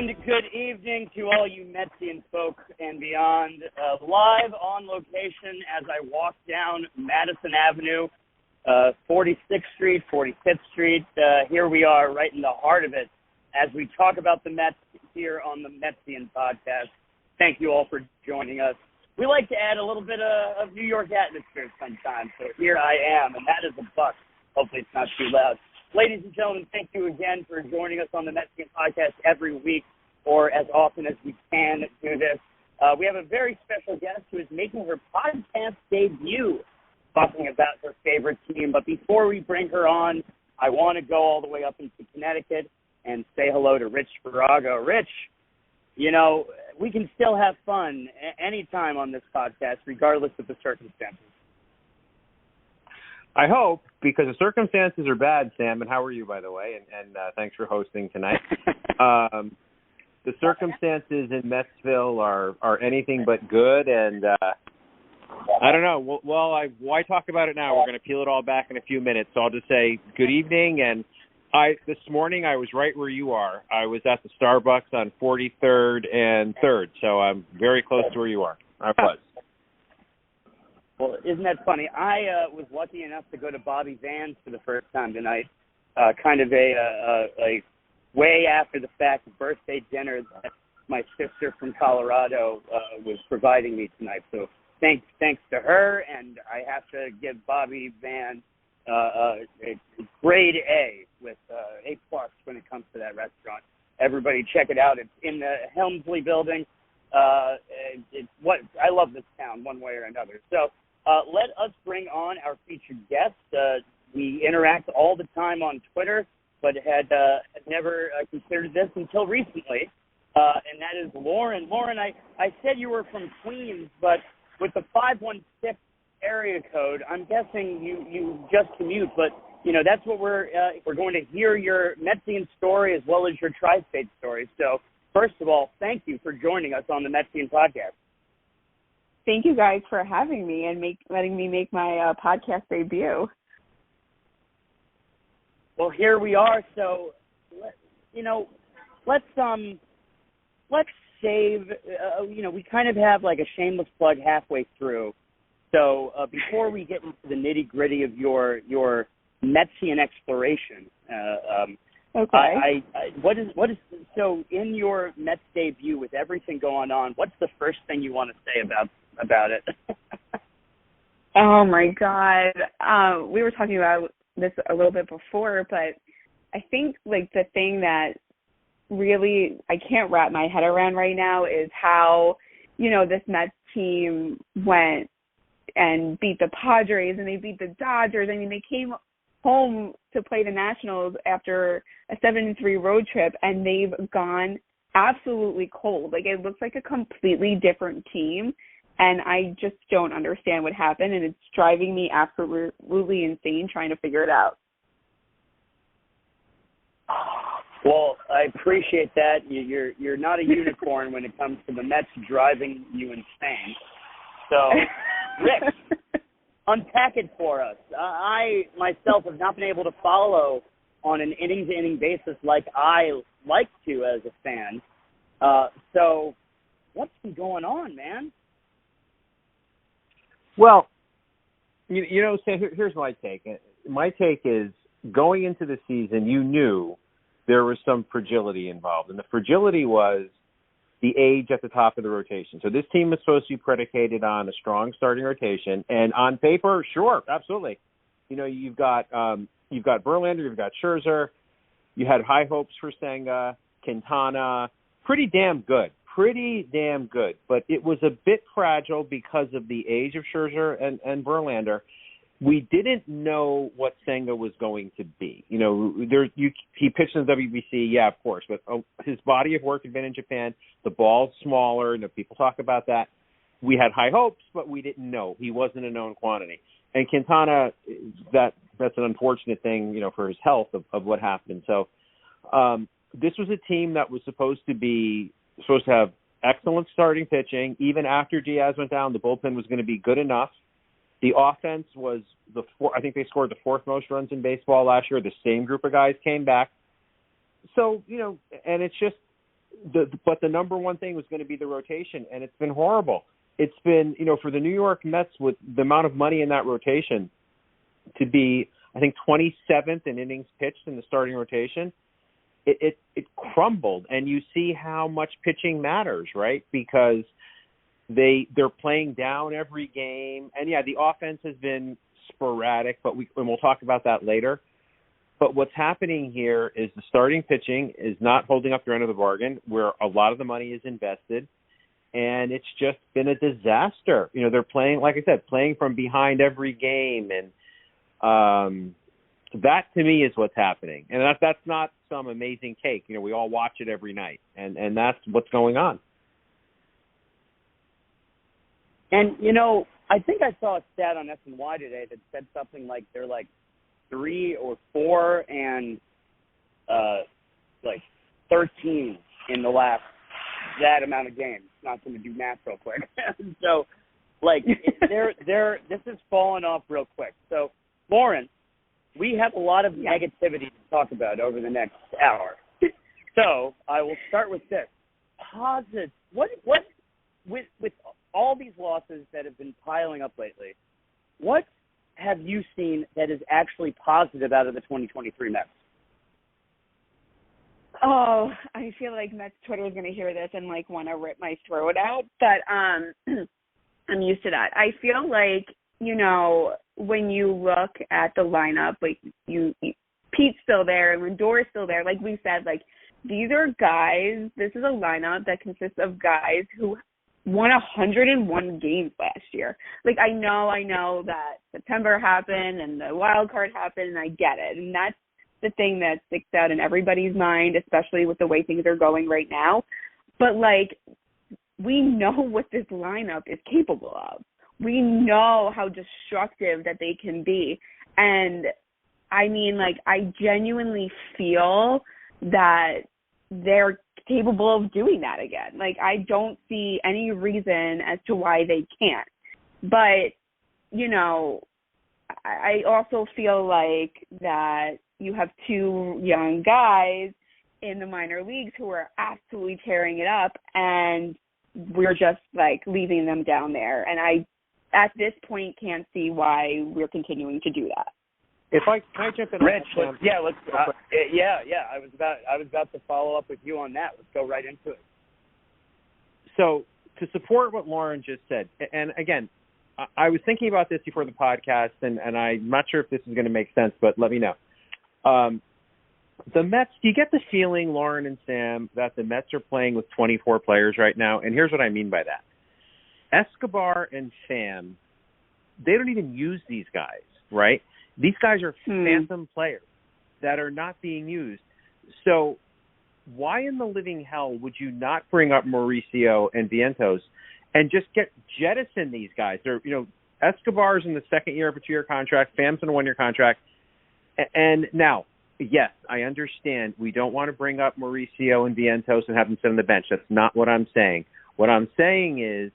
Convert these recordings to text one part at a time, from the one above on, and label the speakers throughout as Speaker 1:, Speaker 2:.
Speaker 1: And good evening to all you Metsian folk and beyond. Live on location as I walk down Madison Avenue, 46th Street, 45th Street. Here we are right in the heart of it as we talk about the Mets here on the Metsian Podcast. Thank you all for joining us. We like to add a little bit of New York atmosphere sometimes, so here I am, and that is a buck. Hopefully it's not too loud. Ladies and gentlemen, thank you again for joining us on the Metsian Podcast every week, or as often as we can do this. We have a very special guest who is making her podcast debut, talking about her favorite team. But before we bring her on, I want to go all the way up into Connecticut and say hello to Rich Farago. Rich, you know, we can still have fun anytime on this podcast, regardless of the circumstances.
Speaker 2: I hope, because the circumstances are bad, Sam, and how are you, by the way? And thanks for hosting tonight. The circumstances in Metsville are anything but good, and I don't know. Well, why talk about it now? We're going to peel it all back in a few minutes, so I'll just say good evening. And this morning I was right where you are. I was at the Starbucks on 43rd and 3rd, so I'm very close to where you are. I was.
Speaker 1: Well, isn't that funny? I was lucky enough to go to Bobby Van's for the first time tonight, kind of a way after the fact birthday dinner that my sister from Colorado was providing me tonight. So thanks to her, and I have to give Bobby Van a grade A with A+ when it comes to that restaurant. Everybody check it out. It's in the Helmsley building. It's what I love this town one way or another. So. Let us bring on our featured guest. We interact all the time on Twitter, but had never considered this until recently, and that is Lauren. Lauren, I said you were from Queens, but with the 516 area code, I'm guessing you just commute. But you know that's what we're going to hear your Metsian story as well as your tri-state story. So first of all, thank you for joining us on the Metsian Podcast.
Speaker 3: Thank you guys for having me and letting me make my podcast debut.
Speaker 1: Well, here we are. So, let's save. We kind of have like a shameless plug halfway through. So before we get into the nitty gritty of your Metsian exploration,
Speaker 3: okay.
Speaker 1: What is so in your Mets debut with everything going on? What's the first thing you want to say about it?
Speaker 3: Oh my God. We were talking about this a little bit before, but I think like the thing that really I can't wrap my head around right now is how, this Mets team went and beat the Padres and they beat the Dodgers. I mean, they came home to play the Nationals after a 7-3 road trip, and they've gone absolutely cold. Like, it looks like a completely different team, and I just don't understand what happened, and it's driving me absolutely insane trying to figure it out.
Speaker 1: Well, I appreciate that. You're not a unicorn when it comes to the Mets driving you insane. So, Rick, unpack it for us. I, myself, have not been able to follow on an inning-to-inning basis like I like to as a fan. So what's been going on, man?
Speaker 2: Well, Sam, here's my take. My take is going into the season, you knew there was some fragility involved. And the fragility was the age at the top of the rotation. So this team is supposed to be predicated on a strong starting rotation. And on paper, sure, absolutely. You've got Verlander, you've got Scherzer. You had high hopes for Senga, Quintana. Pretty damn good. But it was a bit fragile because of the age of Scherzer and Verlander. We didn't know what Senga was going to be. He pitched in the WBC, yeah, of course, but his body of work had been in Japan. The ball's smaller. People talk about that. We had high hopes, but we didn't know. He wasn't a known quantity. And Quintana, that's an unfortunate thing, for his health of what happened. So this was a team that was supposed to have excellent starting pitching. Even after Diaz went down, the bullpen was going to be good enough. The offense was I think they scored the fourth most runs in baseball last year. The same group of guys came back. So, and it's just but the number one thing was going to be the rotation, and it's been horrible. It's been, for the New York Mets, with the amount of money in that rotation, to be, I think, 27th in innings pitched in the starting rotation, it crumbled. And you see how much pitching matters, right? Because they're playing down every game. And, yeah, the offense has been sporadic, and we'll talk about that later. But what's happening here is the starting pitching is not holding up their end of the bargain, where a lot of the money is invested, and it's just been a disaster. They're playing, like I said, playing from behind every game, and that to me is what's happening. And that's not some amazing take. We all watch it every night, and that's what's going on.
Speaker 1: And, I think I saw a stat on SNY today that said something like they're like 3 or 4 and 13 in the last that amount of games. Not going to do math real quick. So, this has fallen off real quick. So, Lauren, we have a lot of negativity to talk about over the next hour. So, I will start with this. Positive. What with all these losses that have been piling up lately, what have you seen that is actually positive out of the 2023 Mets?
Speaker 3: Oh, I feel like Mets Twitter is going to hear this and want to rip my throat out, but I'm used to that. I feel like, when you look at the lineup, Pete's still there and Lindor's still there. Like we said, these are guys, this is a lineup that consists of guys who won 101 games last year. I know that September happened and the wild card happened, and I get it. And that's the thing that sticks out in everybody's mind, especially with the way things are going right now. But, we know what this lineup is capable of. We know how destructive that they can be. And, I genuinely feel that they're capable of doing that again. I don't see any reason as to why they can't. But, I also feel that you have 2 young guys in the minor leagues who are absolutely tearing it up, and we're just leaving them down there. And I, at this point, can't see why we're continuing to do that.
Speaker 2: Can I jump in?
Speaker 1: Rich, let's. I was about to follow up with you on that. Let's go right into it.
Speaker 2: So, to support what Lauren just said, and again, I was thinking about this before the podcast, and I'm not sure if this is going to make sense, but let me know. The Mets, do you get the feeling, Lauren and Sam, that the Mets are playing with 24 players right now? And here's what I mean by that. Escobar and Pham, they don't even use these guys, right? These guys are phantom players that are not being used. So why in the living hell would you not bring up Mauricio and Vientos and just jettison these guys? They're, Escobar's in the second year of a 2-year contract. Pham's in a 1-year contract. And now, yes, I understand we don't want to bring up Mauricio and Vientos and have them sit on the bench. That's not what I'm saying. What I'm saying is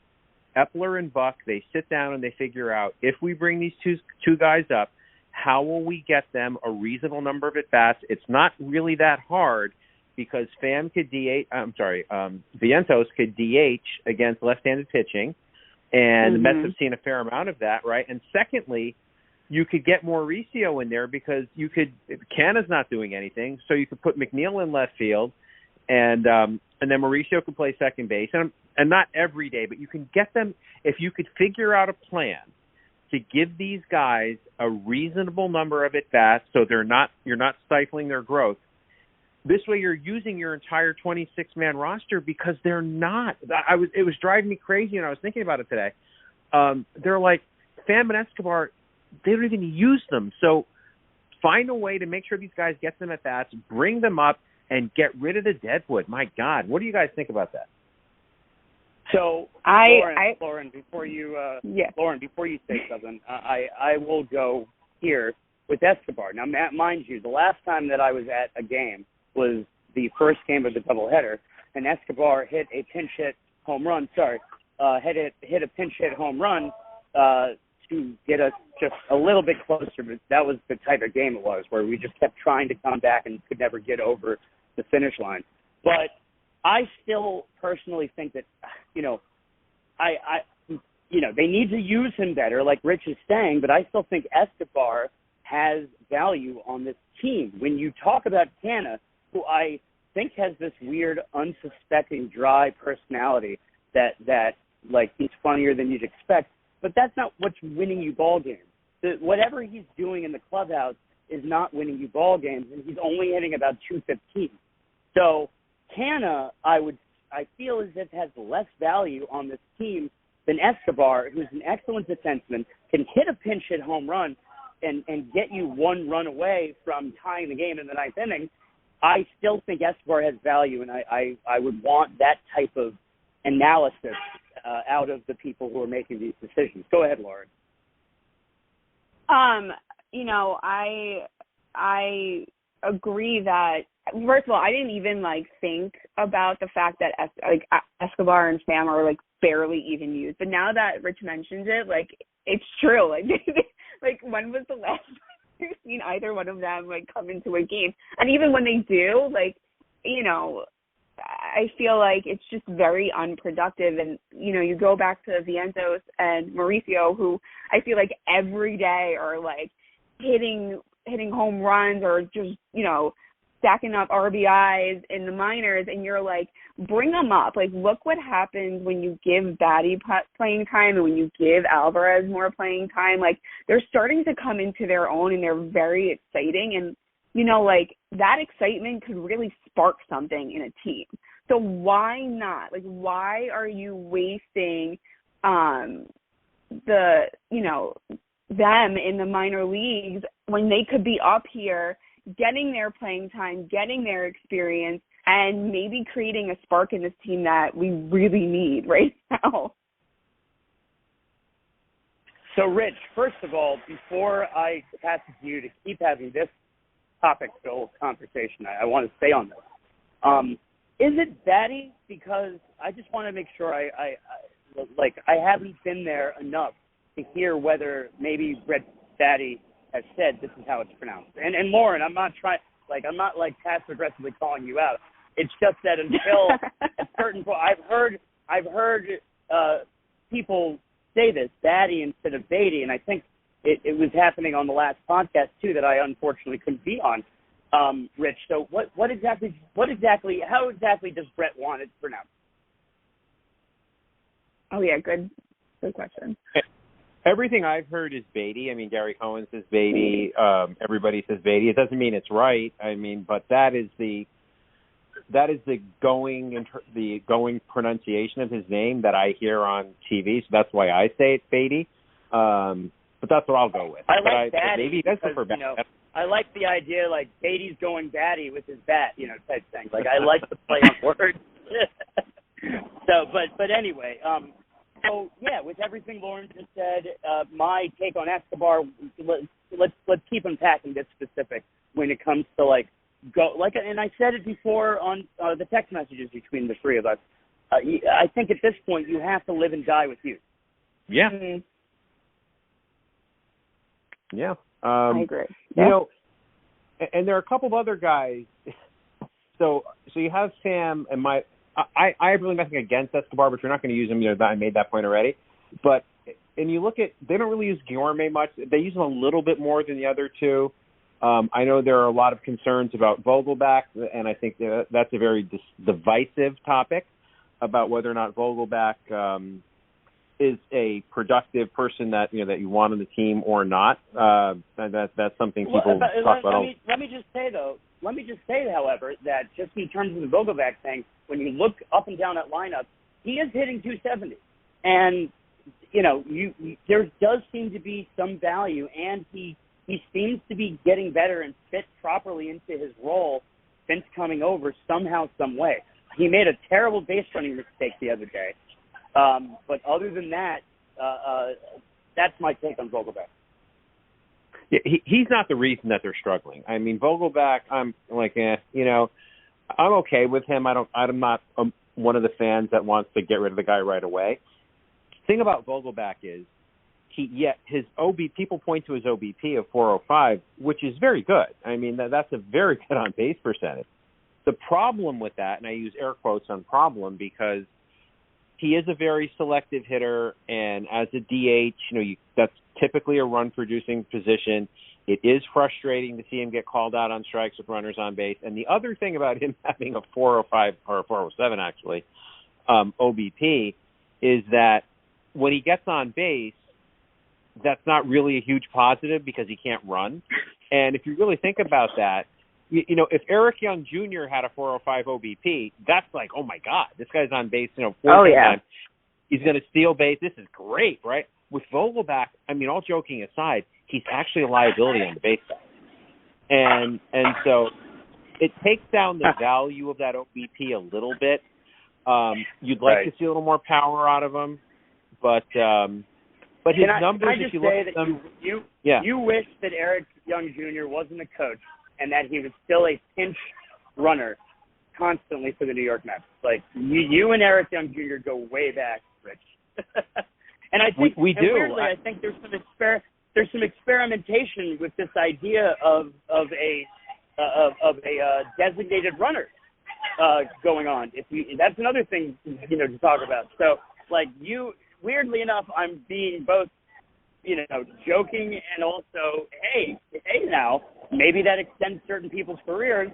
Speaker 2: Epler and Buck, they sit down and they figure out, if we bring these two guys up, how will we get them a reasonable number of at-bats? It's not really that hard because Vientos could DH against left-handed pitching, and the Mets have seen a fair amount of that, right? And secondly, you could get Mauricio in there because Canna's not doing anything, so you could put McNeil in left field, and then Mauricio could play second base, and not every day, but you can get them if you could figure out a plan to give these guys a reasonable number of at-bats so you're not stifling their growth. This way you're using your entire 26-man roster because they're not. It was driving me crazy, and I was thinking about it today. They're like, Pham and Escobar, they don't even use them. So find a way to make sure these guys get them at-bats, bring them up, and get rid of the deadwood. My God, what do you guys think about that?
Speaker 1: So, Lauren, before you say something, I will go here with Escobar. Now, mind you, the last time that I was at a game was the first game of the doubleheader, and Escobar hit a pinch hit home run. Hit a pinch hit home run to get us just a little bit closer. But that was the type of game it was, where we just kept trying to come back and could never get over the finish line. But I still personally think that, they need to use him better, like Rich is saying, but I still think Escobar has value on this team. When you talk about Canna, who I think has this weird, unsuspecting, dry personality that he's funnier than you'd expect, but that's not what's winning you ball games. Whatever he's doing in the clubhouse is not winning you ball games, and he's only hitting about .215. So Canna, I feel as if has less value on this team than Escobar, who's an excellent defenseman, can hit a pinch hit home run and get you one run away from tying the game in the ninth inning. I still think Escobar has value, and I would want that type of analysis out of the people who are making these decisions. Go ahead, Lauren.
Speaker 3: I agree that, first of all, I didn't even think about the fact that Escobar and Sam are barely even used. But now that Rich mentions it, it's true. When was the last time you've seen either one of them come into a game? And even when they do, I feel like it's just very unproductive. And, you go back to Vientos and Mauricio, who I feel like every day are hitting home runs or just, stacking up RBIs in the minors, and you're bring them up. Look what happens when you give Batty playing time and when you give Alvarez more playing time. They're starting to come into their own, and they're very exciting. And, that excitement could really spark something in a team. So why not? Why are you wasting them in the minor leagues when they could be up here getting their playing time, getting their experience, and maybe creating a spark in this team that we really need right now?
Speaker 1: So, Rich, first of all, before I pass it to you to keep having this topic-filled conversation, I want to stay on this. Is it Batty? Because I just want to make sure I haven't been there enough to hear whether maybe Brett Batty has said this is how it's pronounced. And Lauren, I'm not trying, I'm not passive aggressively calling you out. It's just that until a certain point, I've heard people say this, Batty instead of Beatty, and I think it was happening on the last podcast too that I unfortunately couldn't be on. Rich, so how exactly does Brett want it pronounced?
Speaker 3: Oh yeah, good question.
Speaker 2: Everything I've heard is Beatty. I mean, Gary Cohen says Beatty. Everybody says Beatty. It doesn't mean it's right. I mean, but that is the going pronunciation of his name that I hear on TV. So that's why I say it's Beatty. But that's what I'll go with.
Speaker 1: I like Batty.
Speaker 2: Maybe that's for Batty.
Speaker 1: I like the idea Beatty's going batty with his bat, type thing. I like the play on words. So, but anyway. So yeah, with everything Lauren just said, my take on Escobar, let's keep unpacking this specific when it comes to and I said it before on the text messages between the three of us. I think at this point you have to live and die with you.
Speaker 2: Yeah.
Speaker 3: Mm-hmm.
Speaker 2: Yeah.
Speaker 3: I agree. Yeah.
Speaker 2: And there are a couple of other guys. So you have Sam and I have really nothing against Escobar, but you're not going to use him. I made that point already. But and you look at, they don't really use Guillorme much. They use him a little bit more than the other two. I know there are a lot of concerns about Vogelback, and I think that's a very divisive topic about whether or not Vogelback is a productive person that you want on the team or not. And that's something people talk about.
Speaker 1: Let me just say, however, that just in terms of the Vogelback thing, when you look up and down that lineup, he is hitting 270. And, there does seem to be some value, and he seems to be getting better and fit properly into his role since coming over somehow, some way. He made a terrible base running mistake the other day. But other than that, that's my take on Vogelback.
Speaker 2: Yeah, he's not the reason that they're struggling. I mean, Vogelback, I'm I'm okay with him. I'm not one of the fans that wants to get rid of the guy right away. The thing about Vogelback is his people point to his OBP of 405, which is very good. I mean, that's a very good on base percentage. The problem with that, and I use air quotes on problem because he is a very selective hitter, and as a DH, that's typically a run-producing position. It is frustrating to see him get called out on strikes with runners on base. And the other thing about him having a 405 or a 407 actually OBP is that when he gets on base, that's not really a huge positive because he can't run. And if you really think about that, if Eric Young Jr. had a 405 OBP, that's like, oh my God, this guy's on base, 4 times. He's going to steal base. This is great, right? With Vogelbach, all joking aside, he's actually a liability on the base side. And so it takes down the value of that OBP a little bit. You'd like to see a little more power out of him, but his numbers,
Speaker 1: if you look at them, you wish that Eric Young Jr. wasn't a coach and that he was still a pinch runner constantly for the New York Mets. Like you and Eric Young Jr. go way back, Rich. And I think
Speaker 2: we do.
Speaker 1: Weirdly, I think there's some experimentation with this idea of a designated runner going on. That's another thing to talk about. So weirdly enough, I'm being both joking and also hey now maybe that extends certain people's careers.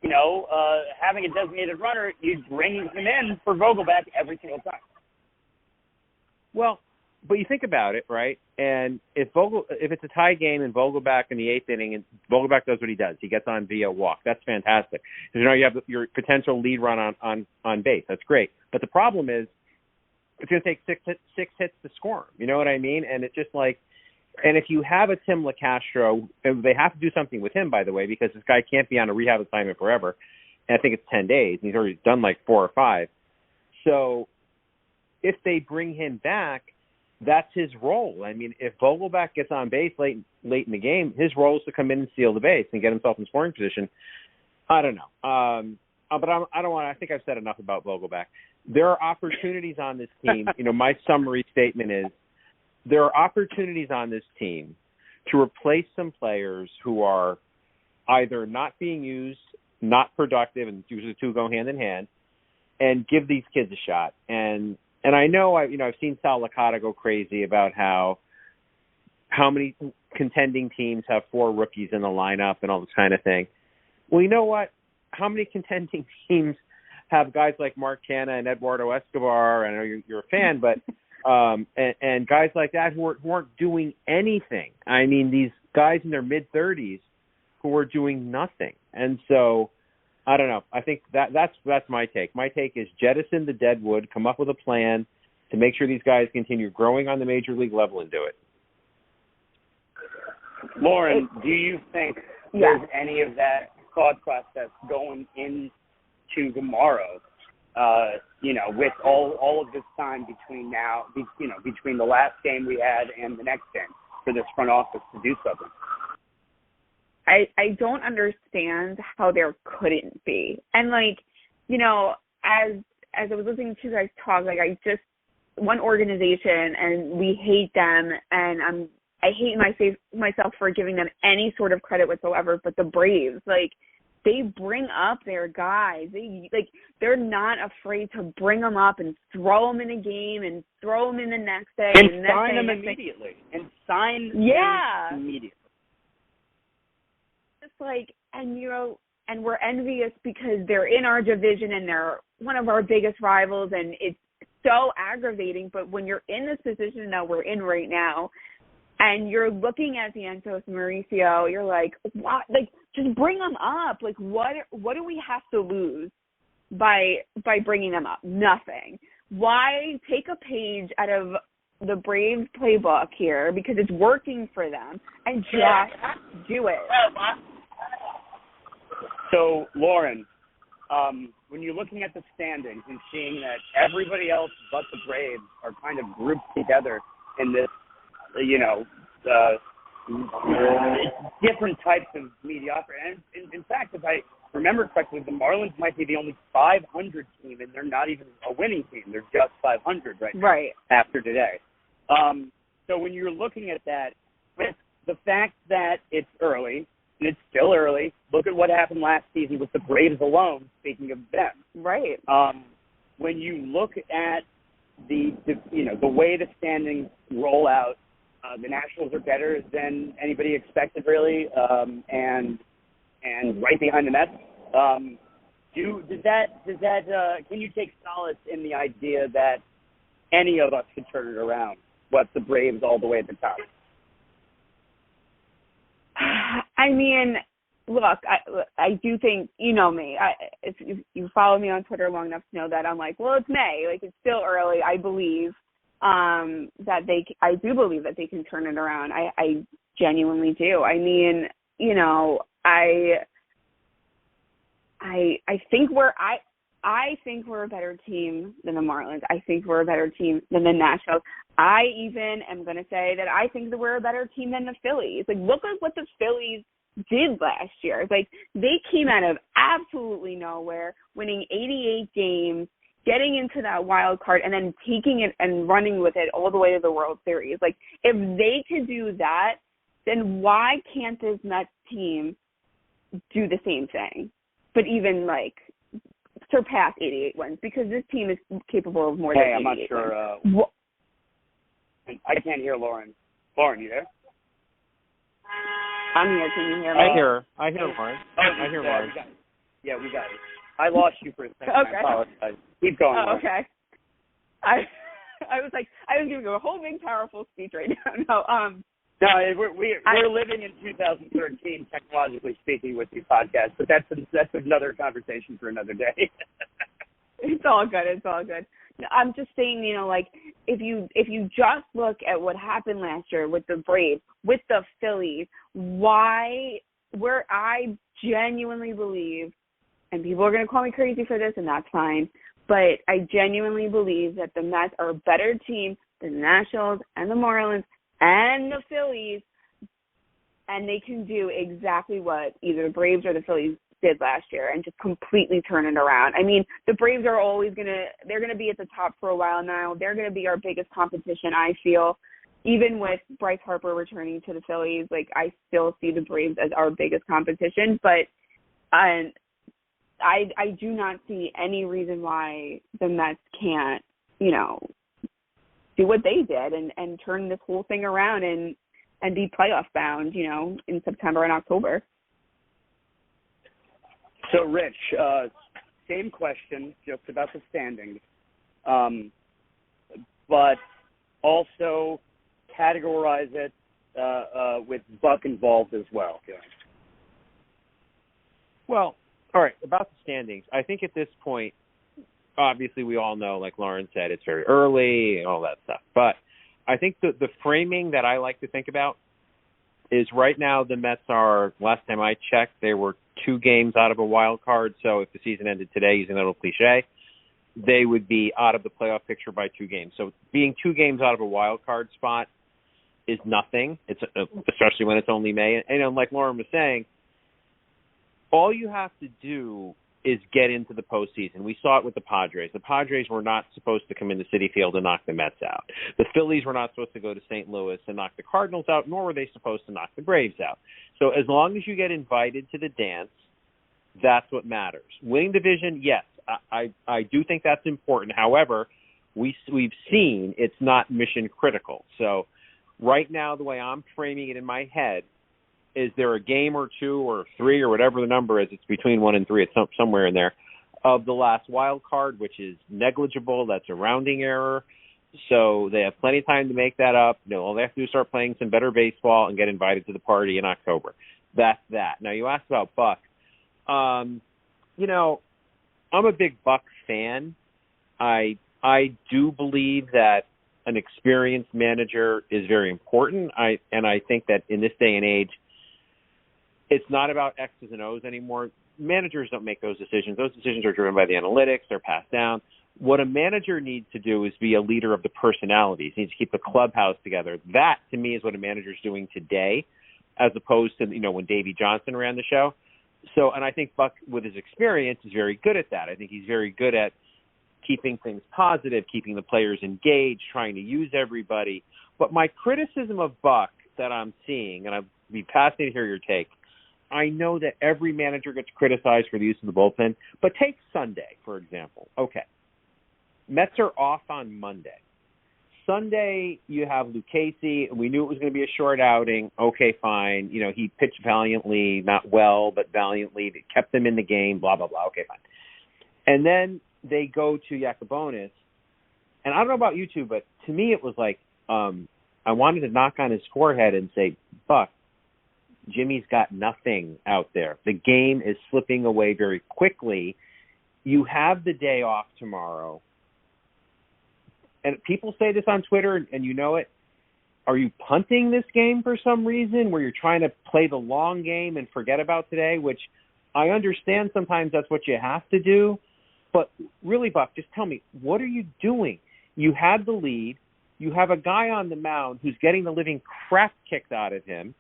Speaker 1: Having a designated runner, you bring him in for Vogelbach every single time.
Speaker 2: Well, but you think about it, right? And if it's a tie game and Vogelbach in the 8th inning, and Vogelbach does what he does, he gets on via walk. That's fantastic. You have your potential lead run on base. That's great. But the problem is, it's going to take six hits to score him. You know what I mean? And it's just like, and if you have a Tim LaCastro, and they have to do something with him, by the way, because this guy can't be on a rehab assignment forever. And I think it's 10 days, and he's already done like 4 or 5. So if they bring him back, that's his role. If Vogelbach gets on base late in the game, his role is to come in and steal the base and get himself in scoring position. I don't know. But I don't want. I think I've said enough about Vogelbach. There are opportunities on this team. My summary statement is there are opportunities on this team to replace some players who are either not being used, not productive, and usually the two go hand in hand, and give these kids a shot. And I know I've seen Sal Licata go crazy about how many contending teams have 4 rookies in the lineup and all this kind of thing. Well, you know what? How many contending teams have guys like Mark Canha and Eduardo Escobar? I know you're a fan, but and guys like that who aren't doing anything. These guys in their mid-30s who are doing nothing. And so I don't know. I think that's my take. My take is jettison the dead wood, come up with a plan to make sure these guys continue growing on the major league level and do it.
Speaker 1: Lauren, do you think there's any of that thought process going into tomorrow, with all of this time between the last game we had and the next game for this front office to do something?
Speaker 3: I don't understand how there couldn't be. And as I was listening to you guys talk, one organization and we hate them, and I hate myself for giving them any sort of credit whatsoever, but the Braves, they bring up their guys. They're not afraid to bring them up and throw them in a game and throw them in the next day.
Speaker 1: And sign them immediately. And sign them immediately. And we're envious because they're in our division and they're one of our biggest rivals, and it's so aggravating. But when you're in this position that we're in right now, and you're looking at Santos and Mauricio, you're like, what? Just bring them up. What do we have to lose by bringing them up? Nothing. Why take a page out of the Braves playbook here, because it's working for them, and just do it? So, Lauren, when you're looking at the standings and seeing that everybody else but the Braves are kind of grouped together in this, different types of mediocrity. And in fact, if I remember correctly, the Marlins might be the only 500 team, and they're not even a winning team. They're just 500 right now after today. So when you're looking at that, with the fact that it's early, and it's still early. Look at what happened last season with the Braves alone, speaking of them.
Speaker 3: Right.
Speaker 1: When you look at the way the standings roll out, the Nationals are better than anybody expected, really, and right behind the Mets. Can you take solace in the idea that any of us could turn it around, what the Braves all the way at the top?
Speaker 3: I mean, look, I do think, you know me, if you follow me on Twitter long enough to know that I'm like, well, it's May, like it's still early. I believe I do believe that they can turn it around. I genuinely do. I mean, you know, I think I think we're a better team than the Marlins. I think we're a better team than the Nationals. I even am going to say that I think that we're a better team than the Phillies. Like, look at what the Phillies did last year. It's like they came out of absolutely nowhere, winning 88 games, getting into that wild card, and then taking it and running with it all the way to the World Series. Like, if they could do that, then why can't this Mets team do the same thing? But even, like, surpass 88 wins, because this team is capable of more than 88
Speaker 1: I'm not sure. I can't hear Lauren. Lauren, you there?
Speaker 3: I'm here. Can you hear me?
Speaker 2: I hear Lauren. I hear Lauren.
Speaker 1: We got it. I lost you for a second.
Speaker 3: Okay.
Speaker 1: I apologize. Keep going.
Speaker 3: Oh, okay. I was like, I was giving you a whole big powerful speech right now.
Speaker 1: No, we're living in 2013, technologically speaking, with these podcasts, but that's another conversation for another day.
Speaker 3: It's all good. It's all good. I'm just saying, you know, like if you just look at what happened last year with the Braves, with the Phillies, where I genuinely believe, and people are going to call me crazy for this, and that's fine, but I genuinely believe that the Mets are a better team than the Nationals and the Marlins and the Phillies, and they can do exactly what either the Braves or the Phillies did last year and just completely turn it around. I mean, the Braves are always they're going to be at the top for a while now. They're going to be our biggest competition, I feel. Even with Bryce Harper returning to the Phillies, like, I still see the Braves as our biggest competition, but I do not see any reason why the Mets can't, you know, do what they did and turn this whole thing around and be playoff bound, you know, in September and October.
Speaker 1: So, Rich, same question, just about the standings, but also categorize it with Buck involved as well.
Speaker 2: Well, all right, about the standings, I think at this point, obviously we all know, like Lauren said, it's very early and all that stuff. But I think the framing that I like to think about is right now the Mets are, last time I checked, they were 2 games out of a wild card. So if the season ended today, using a little cliche, they would be out of the playoff picture by 2 games. So being 2 games out of a wild card spot is nothing. It's especially when it's only May. And like Lauren was saying, all you have to do is get into the postseason. We saw it with the Padres. The Padres were not supposed to come into Citi Field and knock the Mets out. The Phillies were not supposed to go to St. Louis and knock the Cardinals out, nor were they supposed to knock the Braves out. So as long as you get invited to the dance, that's what matters. Winning division, yes, I do think that's important. However, we've seen it's not mission critical. So right now, the way I'm framing it in my head, is there a game or 2 or 3 or whatever the number is, it's between 1 and 3, it's somewhere in there, of the last wild card, which is negligible. That's a rounding error. So they have plenty of time to make that up. You know, all they have to do is start playing some better baseball and get invited to the party in October. That's that. Now, you asked about Buck. You know, I'm a big Buck fan. I do believe that an experienced manager is very important. I think that in this day and age, it's not about X's and O's anymore. Managers don't make those decisions. Those decisions are driven by the analytics. They're passed down. What a manager needs to do is be a leader of the personalities. He needs to keep the clubhouse together. That, to me, is what a manager's doing today, as opposed to, you know, when Davey Johnson ran the show. So, and I think Buck, with his experience, is very good at that. I think he's very good at keeping things positive, keeping the players engaged, trying to use everybody. But my criticism of Buck that I'm seeing, and I'd be fascinated to hear your take, I know that every manager gets criticized for the use of the bullpen, but take Sunday, for example. Okay. Mets are off on Monday. Sunday, you have Lucchesi, and we knew it was going to be a short outing. Okay, fine. You know, he pitched valiantly, not well, but valiantly. They kept them in the game, blah, blah, blah. Okay, fine. And then they go to Yacobonis. And I don't know about you two, but to me it was like I wanted to knock on his forehead and say, Buck, Jimmy's got nothing out there. The game is slipping away very quickly. You have the day off tomorrow. And people say this on Twitter, and you know it. Are you punting this game for some reason where you're trying to play the long game and forget about today, which I understand sometimes that's what you have to do. But really, Buck, just tell me, what are you doing? You had the lead. You have a guy on the mound who's getting the living crap kicked out of him.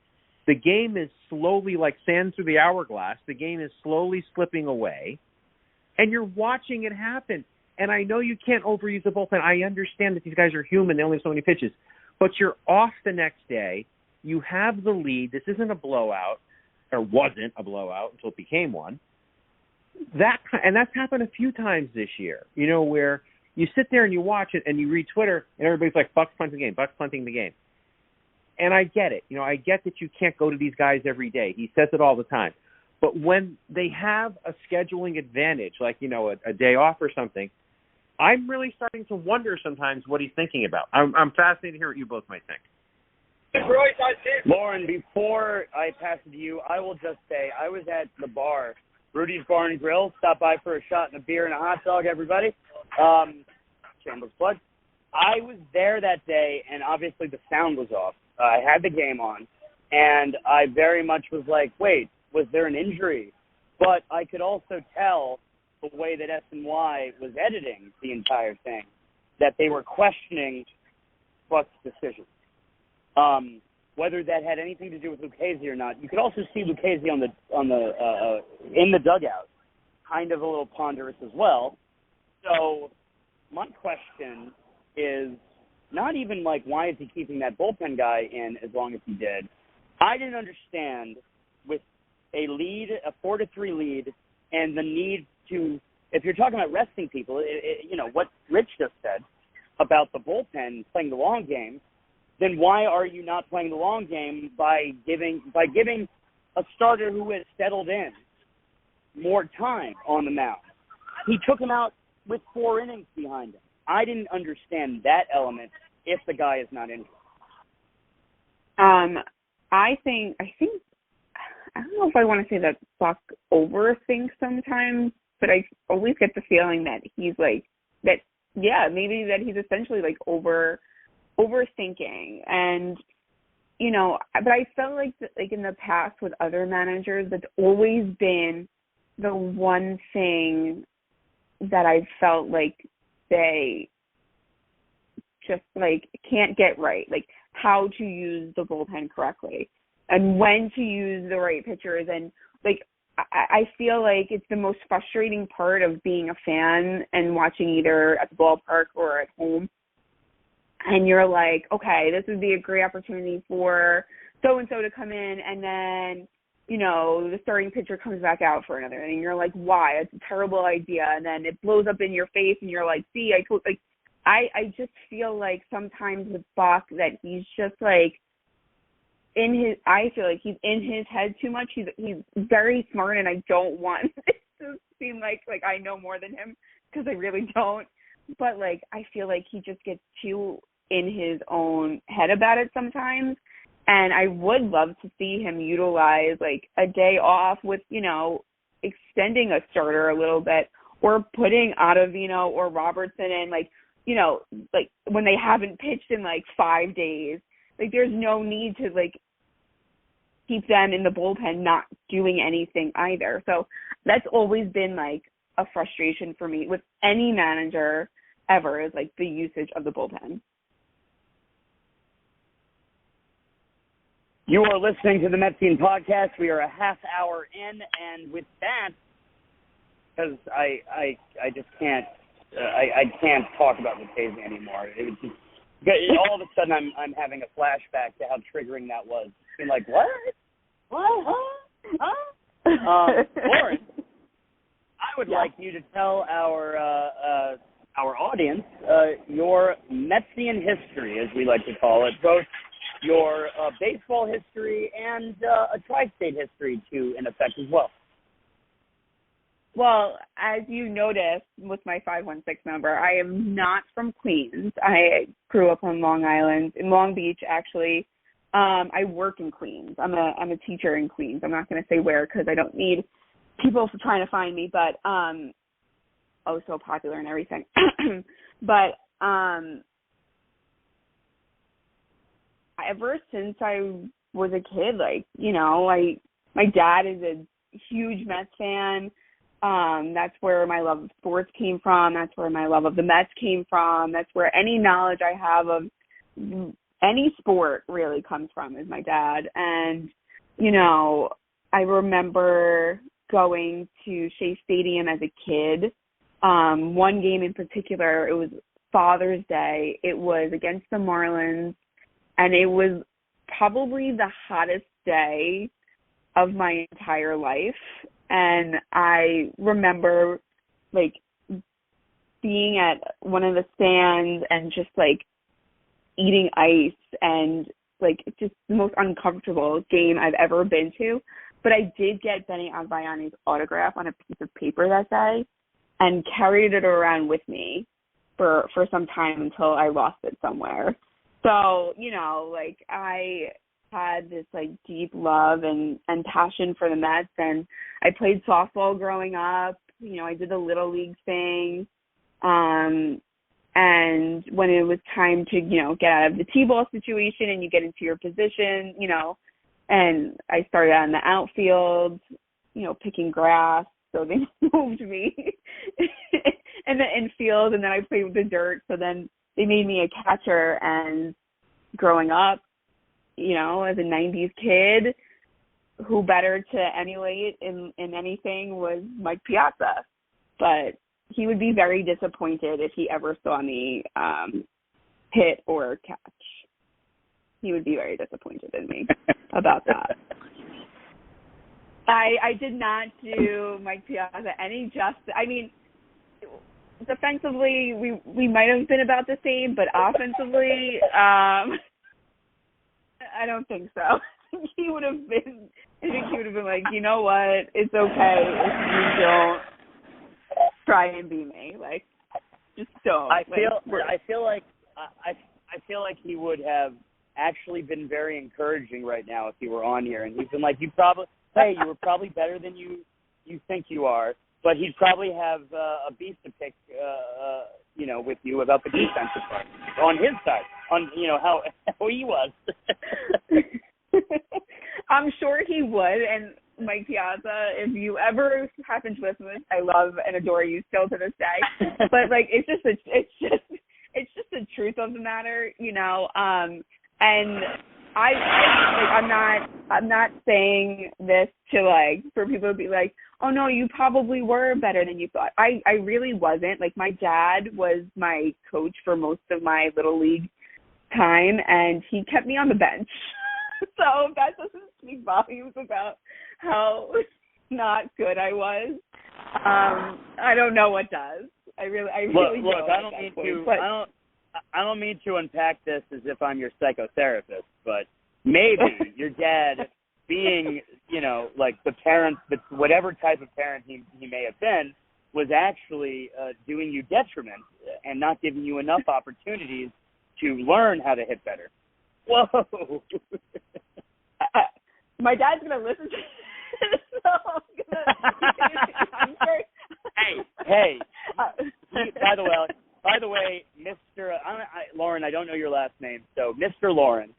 Speaker 2: The game is slowly, like sand through the hourglass, the game is slowly slipping away. And you're watching it happen. And I know you can't overuse the bullpen. I understand that these guys are human. They only have so many pitches. But you're off the next day. You have the lead. This isn't a blowout, or wasn't a blowout until it became one. And that's happened a few times this year, you know, where you sit there and you watch it and you read Twitter and everybody's like, Buck's punting the game, Buck's punting the game. And I get it. You know, I get that you can't go to these guys every day. He says it all the time. But when they have a scheduling advantage, like, you know, a day off or something, I'm really starting to wonder sometimes what he's thinking about. I'm fascinated to hear what you both might think.
Speaker 1: Lauren, before I pass it to you, I will just say I was at the bar, Rudy's Bar and Grill. Stop by for a shot and a beer and a hot dog, everybody. Shameless plug. I was there that day, and obviously the sound was off. I had the game on, and I very much was like, wait, was there an injury? But I could also tell the way that SNY was editing the entire thing, that they were questioning Buck's decision. Whether that had anything to do with Lucchesi or not, you could also see Lucchesi in the dugout, kind of a little ponderous as well. So my question is not even like, why is he keeping that bullpen guy in as long as he did? I didn't understand with a lead, a 4-3 lead, and the need to, if you're talking about resting people, you know, what Rich just said about the bullpen playing the long game, then why are you not playing the long game by giving a starter who has settled in more time on the mound? He took him out with 4 innings behind him. I didn't understand that element if the guy is not injured.
Speaker 3: I think I don't know if I want to say that Buck overthinks sometimes, but I always get the feeling that he's like that. Yeah, maybe that he's essentially like overthinking, and you know. But I felt like in the past with other managers, that's always been the one thing that I felt like they just like can't get right, like how to use the bullpen correctly and when to use the right pitchers. And like I feel like it's the most frustrating part of being a fan and watching either at the ballpark or at home. And you're like, okay, this would be a great opportunity for so-and-so to come in, and then, you know, the starting pitcher comes back out for another inning. You're like, why? It's a terrible idea. And then it blows up in your face, and you're like, see, I just feel like sometimes with Buck that he's just like I feel like he's in his head too much. He's very smart, and I don't want it to seem like I know more than him, because I really don't. But like I feel like he just gets too in his own head about it sometimes. And I would love to see him utilize like a day off with, you know, extending a starter a little bit, or putting Ottavino or Robertson in, like, you know, like when they haven't pitched in like 5 days. Like there's no need to like keep them in the bullpen not doing anything either. So that's always been like a frustration for me with any manager ever, is like the usage of the bullpen.
Speaker 1: You are listening to the Metsian Podcast. We are a half hour in, and with that, because I just can't I can't talk about Lucchesi anymore. It was just all of a sudden I'm having a flashback to how triggering that was. Being like, what? Huh? Lauren, I would like you to tell our audience your Metsian history, as we like to call it, both your baseball history and a tri-state history, too, in effect, as well.
Speaker 3: Well, as you noticed with my 516 number, I am not from Queens. I grew up on Long Island, in Long Beach, actually. I work in Queens. I'm a teacher in Queens. I'm not going to say where because I don't need people trying to find me, but so popular and everything. But ever since I was a kid, like, my dad is a huge Mets fan. That's where my love of sports came from. That's where my love of the Mets came from. That's where any knowledge I have of any sport really comes from is my dad. And, I remember going to Shea Stadium as a kid. One game in particular, it was Father's Day. It was against the Marlins, and it was probably the hottest day of my entire life. And I remember, like, being at one of the stands and just, like, eating ice and, like, it's just the most uncomfortable game I've ever been to. But I did get Benny Agbayani's autograph on a piece of paper that day and carried it around with me for some time until I lost it somewhere. So, like, I had this, like, deep love and passion for the Mets, and I played softball growing up. I did the Little League thing. And when it was time to, get out of the T-ball situation and you get into your position, and I started out in the outfield, picking grass. So they moved me in the infield, and then I played with the dirt. So then they made me a catcher. And growing up, as a 90s kid, who better to emulate in anything was Mike Piazza. But he would be very disappointed if he ever saw me hit or catch. He would be very disappointed in me about that. I did not do Mike Piazza any justice. I mean, defensively, we might have been about the same, but offensively, I don't think so. I think he would have been like, you know what, it's okay if you don't try and be me. Like, just don't.
Speaker 1: I feel like he would have actually been very encouraging right now if he were on here, and he's been like, you were probably better than you think you are, but he'd probably have a beef to pick, with you about the defensive part on his side, on how he was.
Speaker 3: I'm sure he would, and Mike Piazza, if you ever happen to listen to this, I love and adore you still to this day. But like, it's just the truth of the matter, And I'm not saying this to, like, for people to be like, oh no, you probably were better than you thought. I really wasn't. Like, my dad was my coach for most of my Little League time, and he kept me on the bench. So if that doesn't speak volumes about how not good I was, I don't know what does. I really
Speaker 1: look,
Speaker 3: don't.
Speaker 1: I don't mean to unpack this as if I'm your psychotherapist, but maybe your dad being, like the parent, whatever type of parent he may have been, was actually doing you detriment and not giving you enough opportunities to learn how to hit better. Whoa.
Speaker 3: My dad's going to listen to this, so I'm sure.
Speaker 1: Hey. By the way, Mr. Lauren, I don't know your last name, so Mr. Lauren,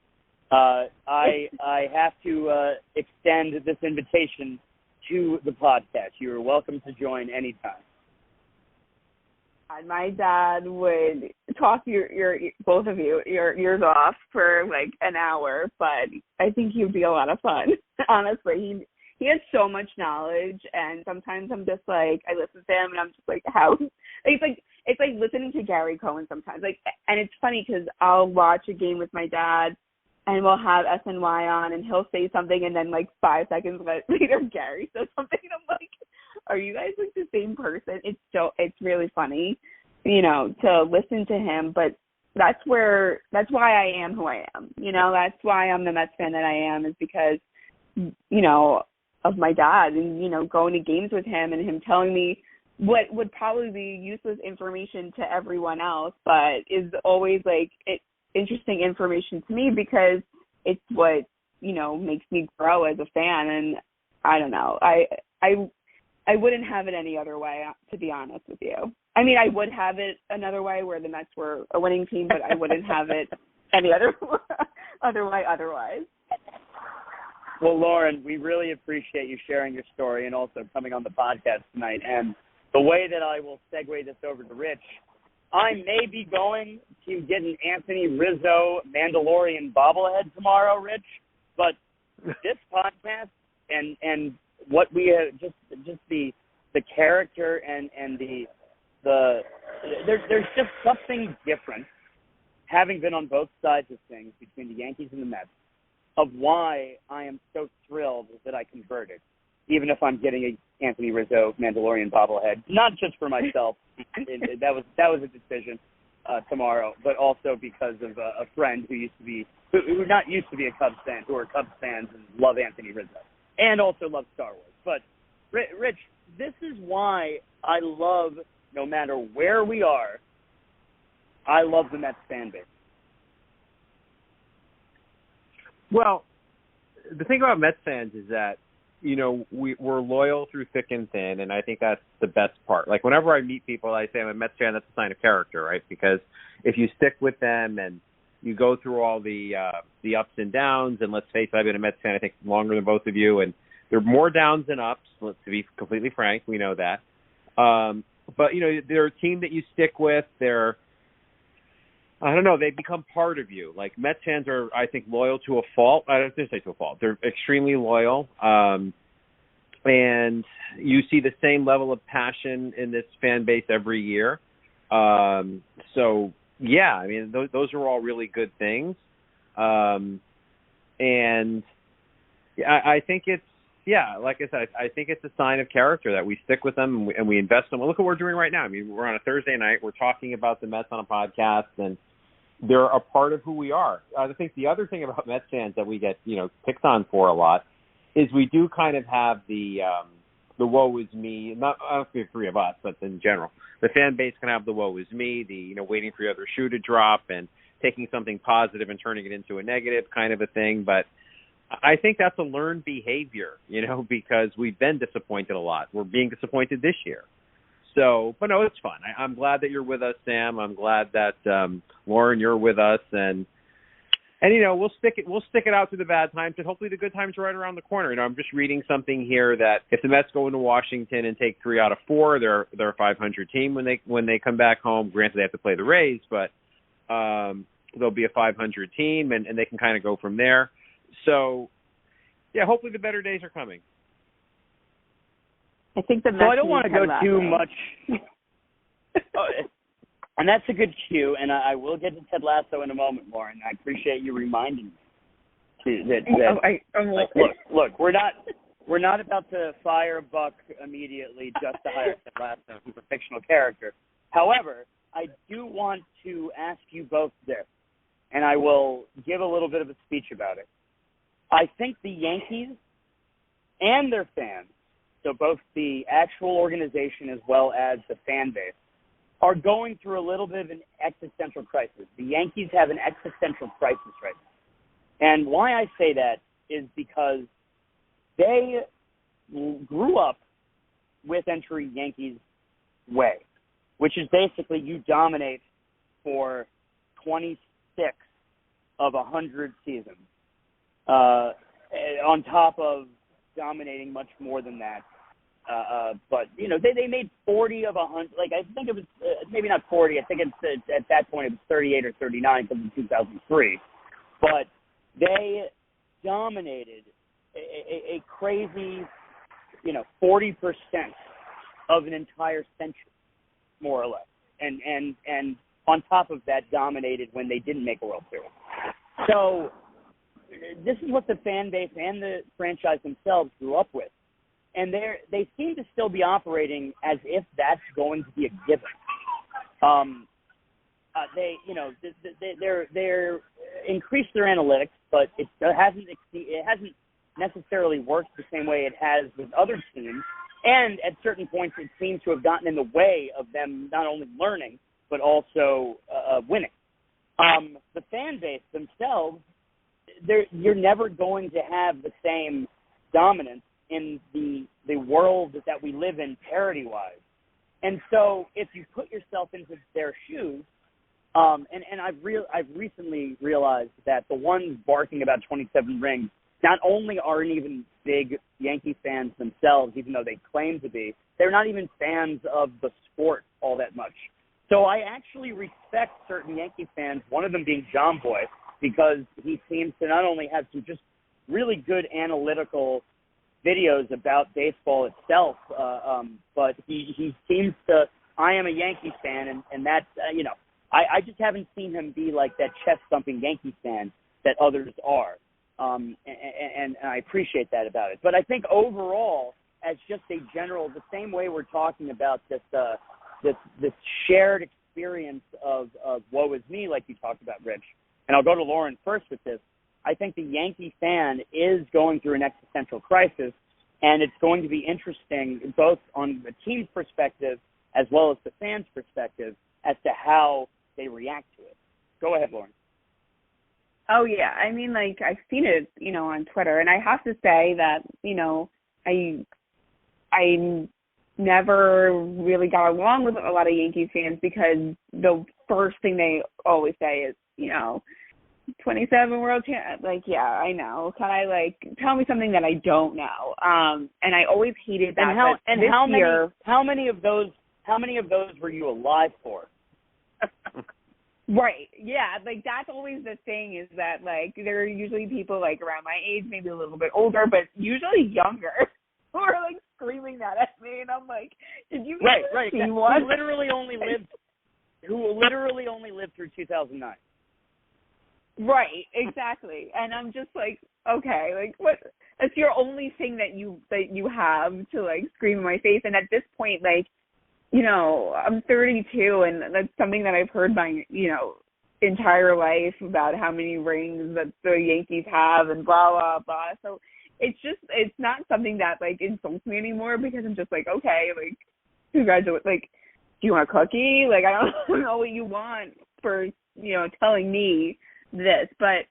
Speaker 1: I have to extend this invitation to the podcast. You're welcome to join anytime.
Speaker 3: My dad would talk your both of you your ears off for like an hour, but I think he would be a lot of fun. Honestly, he has so much knowledge, and sometimes I'm just like, I listen to him and I'm just like, how? It's like listening to Gary Cohen sometimes. Like, and it's funny because I'll watch a game with my dad and we'll have SNY on, and he'll say something, and then like 5 seconds later, Gary says something, and I'm like, are you guys like the same person? It's really funny, to listen to him, but that's why I am who I am. That's why I'm the Mets fan that I am, is because, of my dad and, going to games with him and him telling me what would probably be useless information to everyone else, but is always like interesting information to me because it's what, makes me grow as a fan. And I don't know, I wouldn't have it any other way, to be honest with you. I mean, I would have it another way where the Mets were a winning team, but I wouldn't have it any other way otherwise.
Speaker 1: Well, Lauren, we really appreciate you sharing your story and also coming on the podcast tonight. And the way that I will segue this over to Rich, I may be going to get an Anthony Rizzo Mandalorian bobblehead tomorrow, Rich, but this podcast and what we have, just the character and there's just something different, having been on both sides of things between the Yankees and the Mets, of why I am so thrilled that I converted, even if I'm getting a Anthony Rizzo Mandalorian bobblehead, not just for myself. that was a decision tomorrow, but also because of a friend who not used to be a Cubs fan, who are Cubs fans and love Anthony Rizzo, and also love Star Wars. But Rich, this is why I love, no matter where we are, I love the Mets fan base.
Speaker 2: Well, the thing about Mets fans is that, we're loyal through thick and thin, and I think that's the best part. Like, whenever I meet people, I say I'm a Mets fan, that's a sign of character, right? Because if you stick with them and you go through all the ups and downs, and let's face it, I've been a Mets fan, I think, longer than both of you, and there are more downs than ups, to be completely frank, we know that. But, they're a team that you stick with. I don't know, they become part of you. Like, Mets fans are, I think, loyal to a fault. I don't say to a fault. They're extremely loyal. And you see the same level of passion in this fan base every year. So, yeah, I mean, those are all really good things. And I think it's, like I said, I think it's a sign of character that we stick with them and we invest in them. Well, look what we're doing right now. I mean, we're on a Thursday night. We're talking about the Mets on a podcast, and they're a part of who we are. I think the other thing about Mets fans that we get, picked on for a lot is we do kind of have the woe is me. Not I don't think the three of us, but in general, the fan base can have the woe is me, the waiting for the other shoe to drop and taking something positive and turning it into a negative kind of a thing. But I think that's a learned behavior, because we've been disappointed a lot. We're being disappointed this year. So, but no, it's fun. I'm glad that you're with us, Sam. I'm glad that Lauren, you're with us, and we'll stick it out through the bad times, and hopefully the good times are right around the corner. I'm just reading something here that if the Mets go into Washington and take 3 out of 4, they're a 500 team when they come back home. Granted, they have to play the Rays, but they'll be a 500 team, and they can kind of go from there. So, yeah, hopefully the better days are coming.
Speaker 3: I think the Mets.
Speaker 1: So I don't want to go too much. And that's a good cue, and I will get to Ted Lasso in a moment, Lauren. I appreciate you reminding me look, we're not about to fire Buck immediately just to hire Ted Lasso, who's a fictional character. However, I do want to ask you both this, and I will give a little bit of a speech about it. I think the Yankees and their fans, so both the actual organization as well as the fan base, are going through a little bit of an existential crisis. The Yankees have an existential crisis right now. And why I say that is because they grew up with entry Yankees way, which is basically you dominate for 26 of 100 seasons, on top of dominating much more than that. But, they made 40 of 100. Like, I think it was maybe not 40. I think it's at that point it was 38 or 39 because of 2003. But they dominated a crazy, 40% of an entire century, more or less. And on top of that, dominated when they didn't make a World Series. So this is what the fan base and the franchise themselves grew up with. And they seem to still be operating as if that's going to be a given. They're increased their analytics, but it hasn't necessarily worked the same way it has with other teams. And at certain points, it seems to have gotten in the way of them not only learning but also winning. The fan base themselves, you're never going to have the same dominance in the world that we live in parity-wise. And so if you put yourself into their shoes, and I've recently realized that the ones barking about 27 rings not only aren't even big Yankee fans themselves, even though they claim to be, they're not even fans of the sport all that much. So I actually respect certain Yankee fans, one of them being John Boy, because he seems to not only have some just really good analytical videos about baseball itself, but he seems to, I am a Yankee fan, and that's, I just haven't seen him be like that chest-thumping Yankee fan that others are. And I appreciate that about it. But I think overall, as just a general, the same way we're talking about this shared experience of woe is me, like you talked about, Rich, and I'll go to Lauren first with this. I think the Yankee fan is going through an existential crisis, and it's going to be interesting both on the team's perspective as well as the fans' perspective as to how they react to it. Go ahead, Lauren.
Speaker 3: Oh, yeah. I mean, like, I've seen it, on Twitter, and I have to say that, I never really got along with a lot of Yankees fans because the first thing they always say is, 27 world champ. Like, yeah, I know. Can I tell me something that I don't know? And I always hated that.
Speaker 1: How many of those were you alive for?
Speaker 3: Right. Yeah. Like, that's always the thing is that, there are usually people, around my age, maybe a little bit older, but usually younger, who are, screaming that at me. And I'm like, did you see one?
Speaker 1: Who literally only lived through 2009.
Speaker 3: Right. Exactly. And I'm just like, okay, what? That's your only thing that you have to, scream in my face. And at this point, I'm 32, and that's something that I've heard my, entire life about how many rings that the Yankees have and blah, blah, blah. So it's not something that, insults me anymore because I'm just like, okay, congratulations. Do you want a cookie? I don't know what you want for, telling me this. But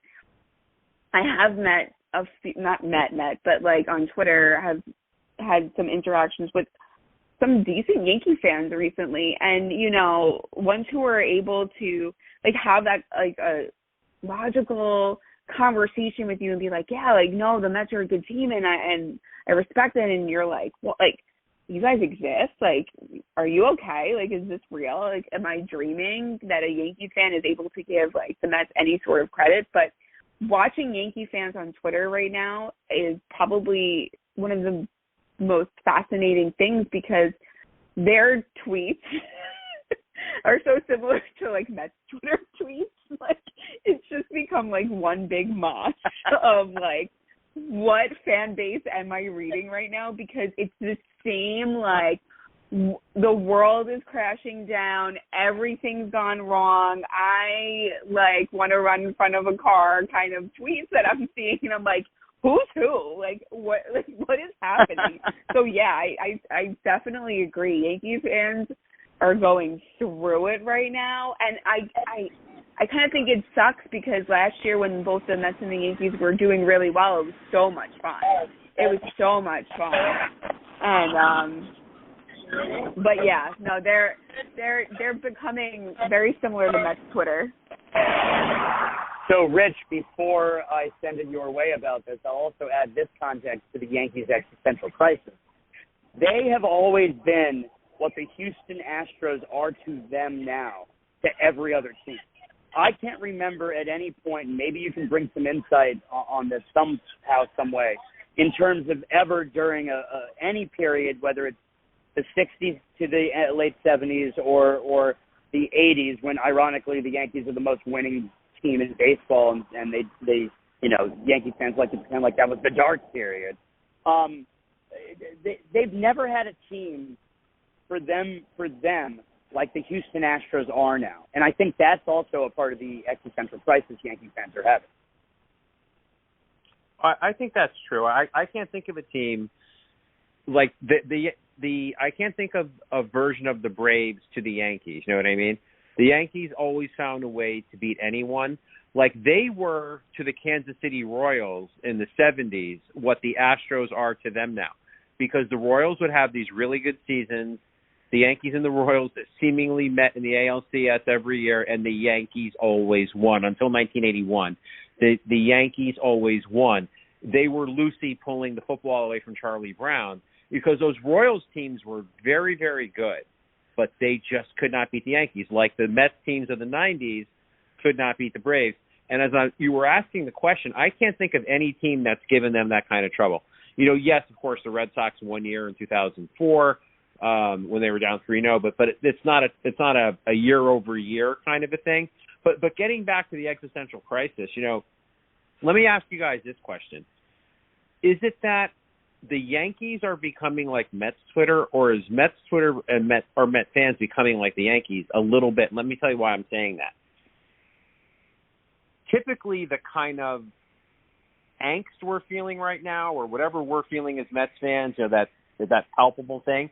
Speaker 3: I have but, on Twitter have had some interactions with some decent Yankee fans recently, and ones who are able to have that a logical conversation with you and be like, yeah, no, the Mets are a good team and I respect it, and you're like, well, you guys exist, are you okay, is this real, am I dreaming that a Yankee fan is able to give the Mets any sort of credit? But watching Yankee fans on Twitter right now is probably one of the most fascinating things because their tweets are so similar to Mets Twitter tweets. It's just become one big mosh of what fan base am I reading right now, because it's the same the world is crashing down, everything's gone wrong, I want to run in front of a car kind of tweets that I'm seeing, and I'm like, who's who? What is happening? So yeah, I definitely agree. Yankee fans are going through it right now, and I kind of think it sucks because last year when both the Mets and the Yankees were doing really well, it was so much fun. And but yeah, no, they're becoming very similar to Mets Twitter.
Speaker 1: So, Rich, before I send it your way about this, I'll also add this context to the Yankees' existential crisis. They have always been what the Houston Astros are to them now, to every other team. I can't remember at any point, and maybe you can bring some insight on this somehow, some way, in terms of ever during any period, whether it's the 60s to the late 70s or the 80s, when, ironically, the Yankees are the most winning team in baseball, and they Yankee fans like to pretend like that was the dark period. They've never had a team for them like the Houston Astros are now. And I think that's also a part of the existential crisis Yankee fans are having.
Speaker 2: I think that's true. I can't think of a team like I can't think of a version of the Braves to the Yankees. You know what I mean? The Yankees always found a way to beat anyone. Like they were to the Kansas City Royals in the 70s what the Astros are to them now. Because the Royals would have these really good seasons. The Yankees and the Royals seemingly met in the ALCS every year, and the Yankees always won until 1981. The Yankees always won. They were Lucy pulling the football away from Charlie Brown because those Royals teams were very, very good, but they just could not beat the Yankees. Like the Mets teams of the 90s could not beat the Braves. And as you were asking the question, I can't think of any team that's given them that kind of trouble. Yes, of course, the Red Sox 1 year in 2004 when they were down 3-0, but it's not a year-over-year kind of a thing. But getting back to the existential crisis, let me ask you guys this question. Is it that the Yankees are becoming like Mets Twitter, or is Mets Twitter and Met fans becoming like the Yankees a little bit? Let me tell you why I'm saying that. Typically, the kind of angst we're feeling right now, or whatever we're feeling as Mets fans, that palpable thing,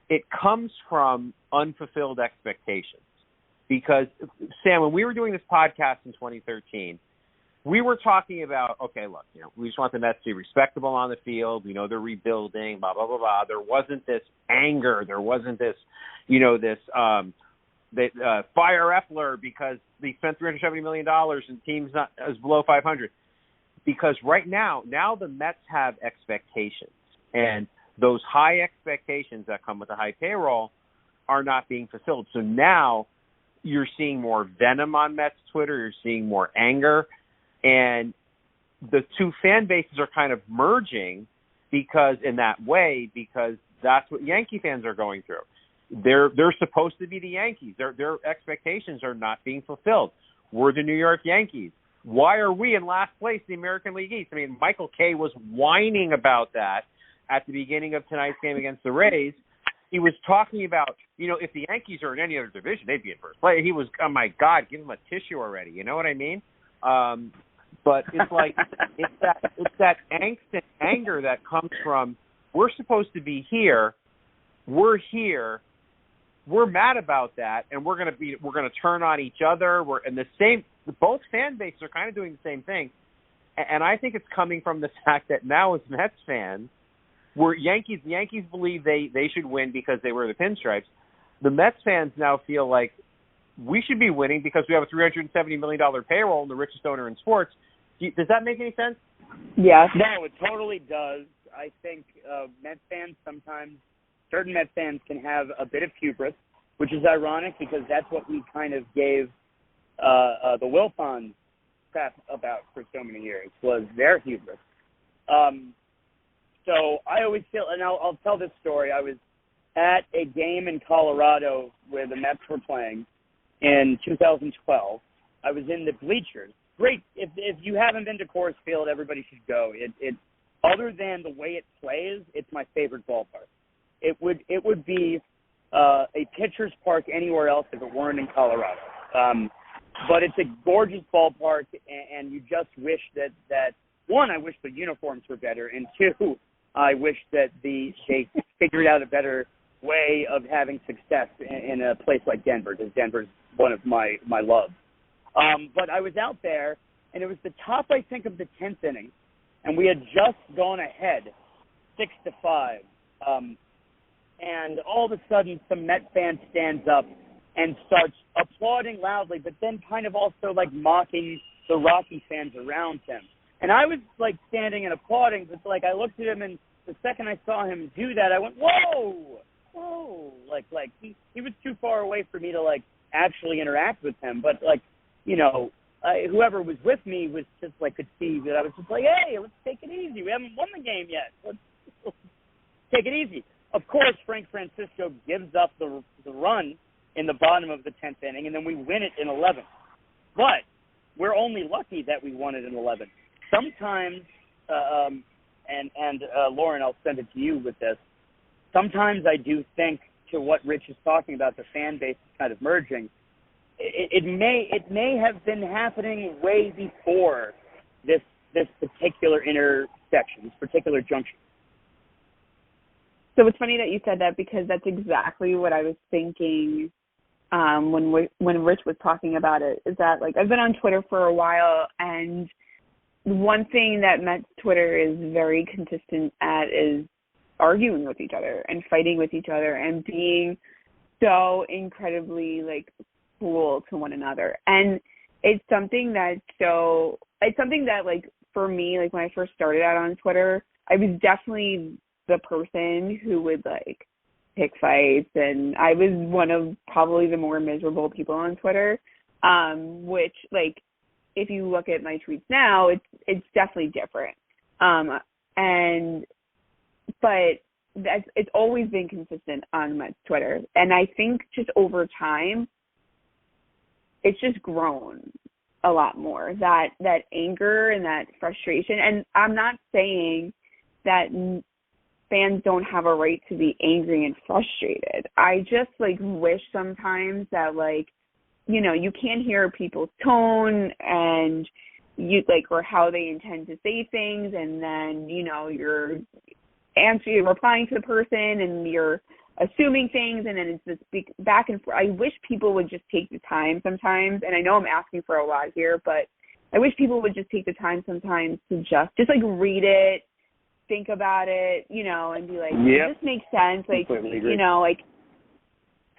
Speaker 2: it comes from unfulfilled expectations. Because, Sam, when we were doing this podcast in 2013, we were talking about, okay, look, we just want the Mets to be respectable on the field. We know they're rebuilding, blah, blah, blah, blah. There wasn't this anger. There wasn't this, fire Epler because they spent $370 million and teams not as below 500. Because right now the Mets have expectations. And those high expectations that come with a high payroll are not being fulfilled. So now you're seeing more venom on Mets Twitter. You're seeing more anger. And the two fan bases are kind of merging because that's what Yankee fans are going through. They're supposed to be the Yankees. Their expectations are not being fulfilled. We're the New York Yankees. Why are we in last place in the American League East? I mean, Michael Kay was whining about that at the beginning of tonight's game against the Rays. He was talking about, if the Yankees are in any other division, they'd be in first place. He was, oh my God, give him a tissue already. You know what I mean? But it's like it's that angst and anger that comes from we're supposed to be here, we're here, we're mad about that, and we're gonna turn on each other. Both fan bases are kind of doing the same thing, and I think it's coming from the fact that now as Mets fans, the Yankees believe they should win because they wear the pinstripes. The Mets fans now feel like we should be winning because we have a $370 million payroll and the richest owner in sports. Does that make any sense?
Speaker 3: Yeah.
Speaker 1: No, it totally does. I think Mets fans sometimes, certain Mets fans can have a bit of hubris, which is ironic because that's what we kind of gave the Wilpons crap about for so many years, was their hubris. So I always feel, and I'll tell this story. I was at a game in Colorado where the Mets were playing in 2012. I was in the bleachers. Great. If you haven't been to Coors Field, everybody should go. It other than the way it plays, it's my favorite ballpark. It would be a pitcher's park anywhere else if it weren't in Colorado. But it's a gorgeous ballpark, and you just wish that one, I wish the uniforms were better, and two, I wish that they figured out a better way of having success in a place like Denver, because Denver's one of my loves. But I was out there, and it was the top, I think, of the 10th inning, and we had just gone ahead 6-5. And all of a sudden, some Met fan stands up and starts applauding loudly, but then kind of also like mocking the Rocky fans around him. And I was like standing and applauding, but like I looked at him, and the second I saw him do that, I went, whoa, like he was too far away for me to like actually interact with him. But like, whoever was with me was just like could see that I was just like, hey, let's take it easy. We haven't won the game yet. Let's take it easy. Of course, Frank Francisco gives up the run in the bottom of the 10th inning, and then we win it in 11th. But we're only lucky that we won it in 11th. sometimes, Lauren, I'll send it to you with this. Sometimes I do think, to what Rich is talking about, the fan base kind of merging. It may have been happening way before this particular intersection, this particular junction.
Speaker 3: So it's funny that you said that, because that's exactly what I was thinking when Rich was talking about it, is that, like, I've been on Twitter for a while, and one thing that Mets Twitter is very consistent at is arguing with each other and fighting with each other and being so incredibly, like, cruel to one another. And it's something that, like, for me, like, when I first started out on Twitter, I was definitely the person who would, like, pick fights, and I was one of probably the more miserable people on Twitter, which, like, if you look at my tweets now, it's definitely different. But it's always been consistent on my Twitter. And I think just over time, it's just grown a lot more, that anger and that frustration. And I'm not saying that fans don't have a right to be angry and frustrated. I just, like, wish sometimes that, like, you know, you can't hear people's tone and you, like, or how they intend to say things, and then, you know, you're replying to the person and you're assuming things, and then it's this back and forth. I wish people would just take the time sometimes, and I know I'm asking for a lot here, but I wish people would just take the time sometimes to just like read it, think about it, you know, and be like, does this make sense? Like, you know, like,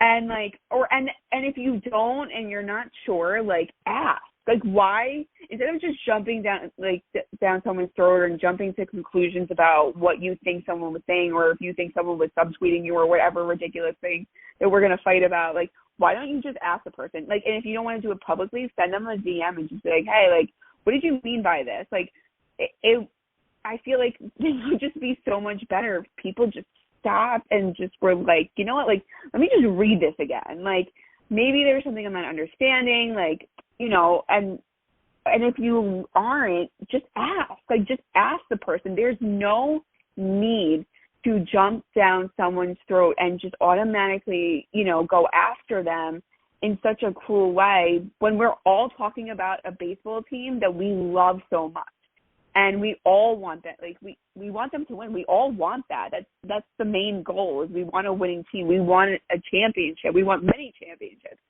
Speaker 3: and like, and if you don't and you're not sure, like, ask. Like, why, instead of just jumping down someone's throat and jumping to conclusions about what you think someone was saying, or if you think someone was subtweeting you or whatever ridiculous thing that we're going to fight about, like, why don't you just ask the person? Like, and if you don't want to do it publicly, send them a DM and just be like, hey, like, what did you mean by this? Like, I feel like it would just be so much better if people just stopped and just were like, you know what, like, let me just read this again. Like, maybe there's something I'm not understanding, like, you know, and if you aren't, just ask. Like, just ask the person. There's no need to jump down someone's throat and just automatically, you know, go after them in such a cruel way when we're all talking about a baseball team that we love so much. And we all want that. Like, we want them to win. We all want that. That's the main goal, is we want a winning team. We want a championship. We want many championships.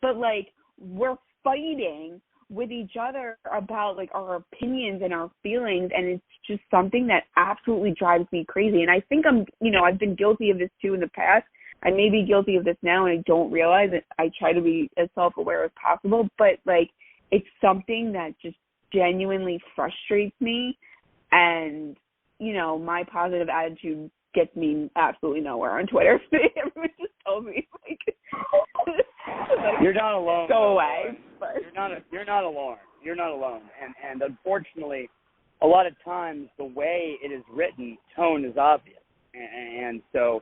Speaker 3: But, like, we're fighting with each other about, like, our opinions and our feelings, and it's just something that absolutely drives me crazy. And I think I've been guilty of this too in the past. I may be guilty of this now, and I don't realize it. I try to be as self-aware as possible, but, like, it's something that just genuinely frustrates me, and, you know, my positive attitude gets me absolutely nowhere on Twitter. Everyone just told me, like,
Speaker 1: you're not alone.
Speaker 3: Go away. But
Speaker 1: You're not alone. You're not alone. And unfortunately, a lot of times the way it is written, tone is obvious. And so,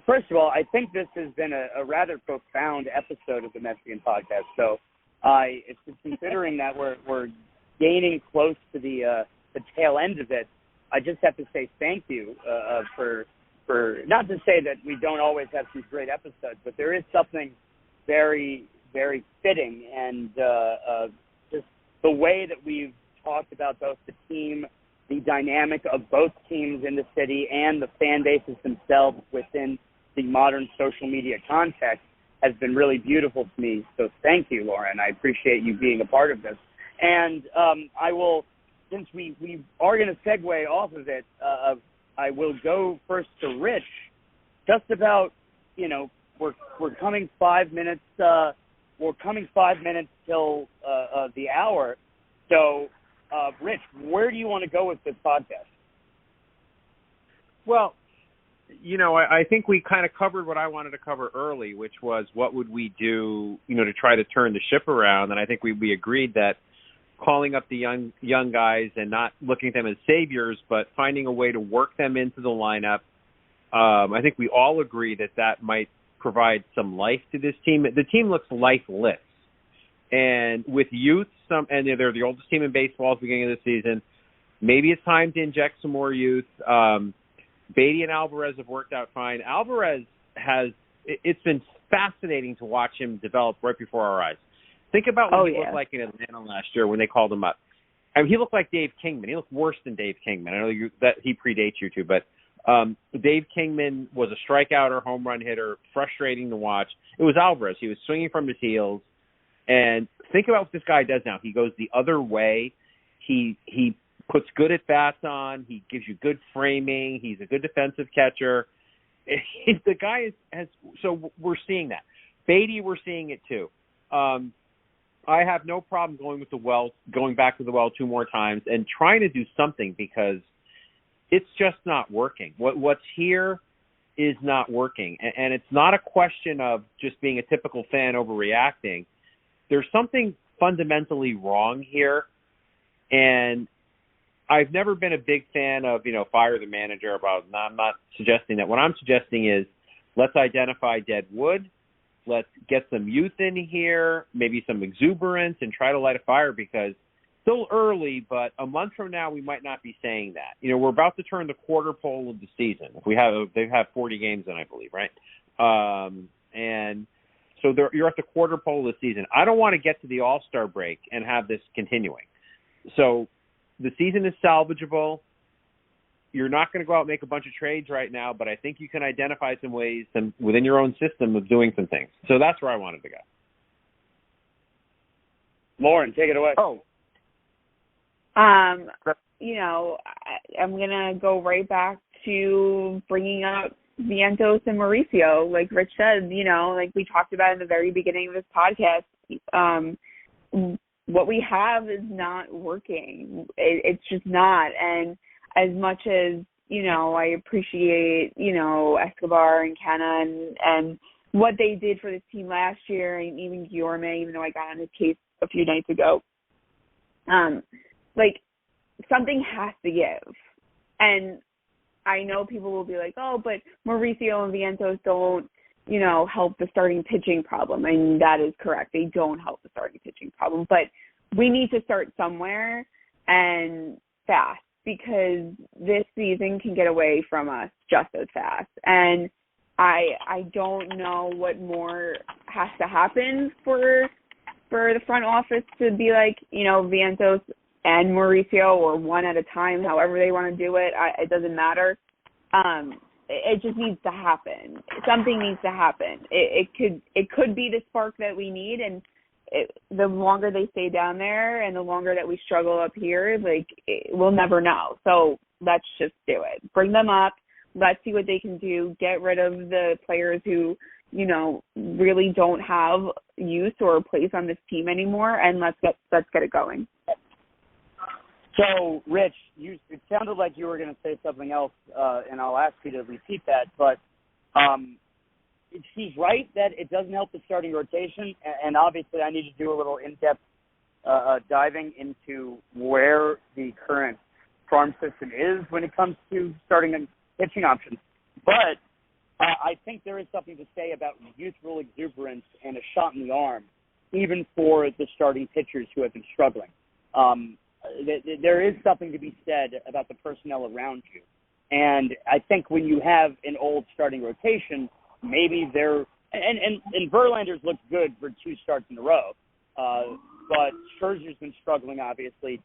Speaker 1: first of all, I think this has been a rather profound episode of the Metsian Podcast. So, it's considering that we're gaining close to the tail end of it, I just have to say thank you for not to say that we don't always have these great episodes, but there is something very, very fitting, and just the way that we've talked about both the team, the dynamic of both teams in the city, and the fan bases themselves within the modern social media context has been really beautiful to me. So thank you, Lauren. I appreciate you being a part of this. And I will, since we are going to segue off of it, I will go first to Rich. Just about, you know, we're coming 5 minutes. We're coming 5 minutes till the hour. So, Rich, where do you want to go with this podcast?
Speaker 2: Well, you know, I think we kind of covered what I wanted to cover early, which was what would we do, you know, to try to turn the ship around. And I think we agreed that calling up the young guys and not looking at them as saviors, but finding a way to work them into the lineup. I think we all agree that might provide some life to this team. The team looks lifeless. And with youth, and they're the oldest team in baseball at the beginning of the season. Maybe it's time to inject some more youth. Beatty and Alvarez have worked out fine. Alvarez it's been fascinating to watch him develop right before our eyes. Think about what he looked like in Atlanta last year when they called him up. I mean, he looked like Dave Kingman. He looked worse than Dave Kingman. I know that he predates you two, but Dave Kingman was a strikeout or home run hitter, frustrating to watch. It was Alvarez. He was swinging from his heels. And think about what this guy does now. He goes the other way. He puts good at-bats on. He gives you good framing. He's a good defensive catcher. The guy so we're seeing that. Beatty, we're seeing it too. I have no problem going back to the well 2 more times and trying to do something because it's just not working. What's here is not working. And it's not a question of just being a typical fan overreacting. There's something fundamentally wrong here. And I've never been a big fan of, fire the manager. I'm not suggesting that. What I'm suggesting is let's identify dead wood. Let's get some youth in here, maybe some exuberance, and try to light a fire because still early, but a month from now we might not be saying that. We're about to turn the quarter pole of the season. They have 40 games in, I believe, right? And so you're at the quarter pole of the season. I don't want to get to the All-Star break and have this continuing. So the season is salvageable. You're not going to go out and make a bunch of trades right now, but I think you can identify some ways within your own system of doing some things. So that's where I wanted to go.
Speaker 1: Lauren, take it away.
Speaker 3: I'm going to go right back to bringing up Vientos and Mauricio. Like Rich said, like we talked about in the very beginning of this podcast, what we have is not working. It's just not. And as much as, I appreciate, Escobar and Kenna and what they did for this team last year, and even Guillorme, even though I got on his case a few nights ago, something has to give. And I know people will be like, oh, but Mauricio and Vientos don't, help the starting pitching problem. And that is correct. They don't help the starting pitching problem. But we need to start somewhere and fast because this season can get away from us just as fast. And I don't know what more has to happen for the front office to be like, Vientos and Mauricio or one at a time, however they want to do it. It doesn't matter. It just needs to happen. Something needs to happen. It could be the spark that we need, and the longer they stay down there and the longer that we struggle up here, we'll never know. So let's just do it. Bring them up. Let's see what they can do. Get rid of the players who, really don't have use or a place on this team anymore, and let's get it going.
Speaker 1: So, Rich, it sounded like you were going to say something else, and I'll ask you to repeat that. But she's right that it doesn't help the starting rotation, and obviously I need to do a little in-depth diving into where the current farm system is when it comes to starting and pitching options. But I think there is something to say about youthful exuberance and a shot in the arm, even for the starting pitchers who have been struggling. There is something to be said about the personnel around you. And I think when you have an old starting rotation, maybe and Verlander's looked good for 2 starts in a row. But Scherzer's been struggling, obviously,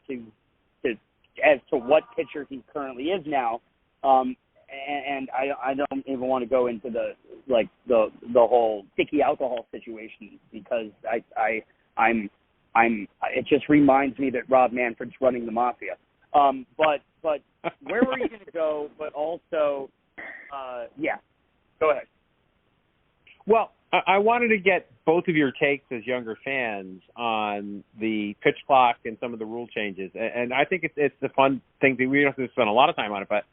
Speaker 1: as to what pitcher he currently is now. And I don't even want to go into the whole sticky alcohol situation because it just reminds me that Rob Manfred's running the mafia. But where were you going to go? But also, go ahead.
Speaker 2: Well, I wanted to get both of your takes as younger fans on the pitch clock and some of the rule changes. And I think it's the fun thing that we don't have to spend a lot of time on it, but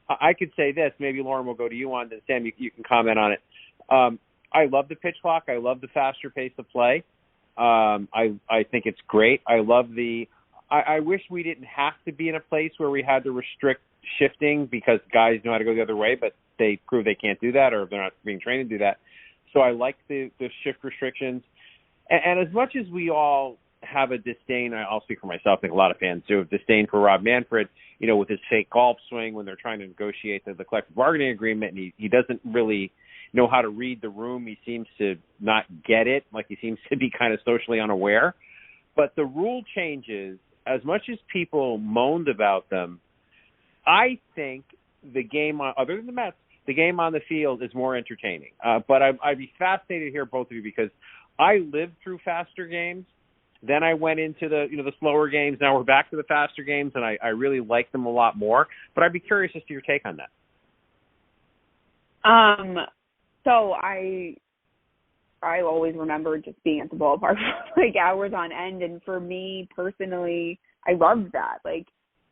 Speaker 2: I could say this. Maybe Lauren will go to you on this. Sam, you can comment on it. I love the pitch clock. I love the faster pace of play. I think it's great. I love I wish we didn't have to be in a place where we had to restrict shifting because guys know how to go the other way, but they prove they can't do that or they're not being trained to do that. So I like the shift restrictions. And as much as we all have a disdain, I'll speak for myself, I think a lot of fans do, have disdain for Rob Manfred, with his fake golf swing when they're trying to negotiate the collective bargaining agreement, and he doesn't really know how to read the room. He seems to not get it, like he seems to be kind of socially unaware. But the rule changes, as much as people moaned about them, I think the game, other than the Mets, the game on the field is more entertaining. But I'd be fascinated to hear both of you, because I lived through faster games. Then I went into the slower games. Now we're back to the faster games, and I really like them a lot more. But I'd be curious as to your take on that.
Speaker 3: So I always remember just being at the ballpark for like hours on end, and for me personally, I loved that. Like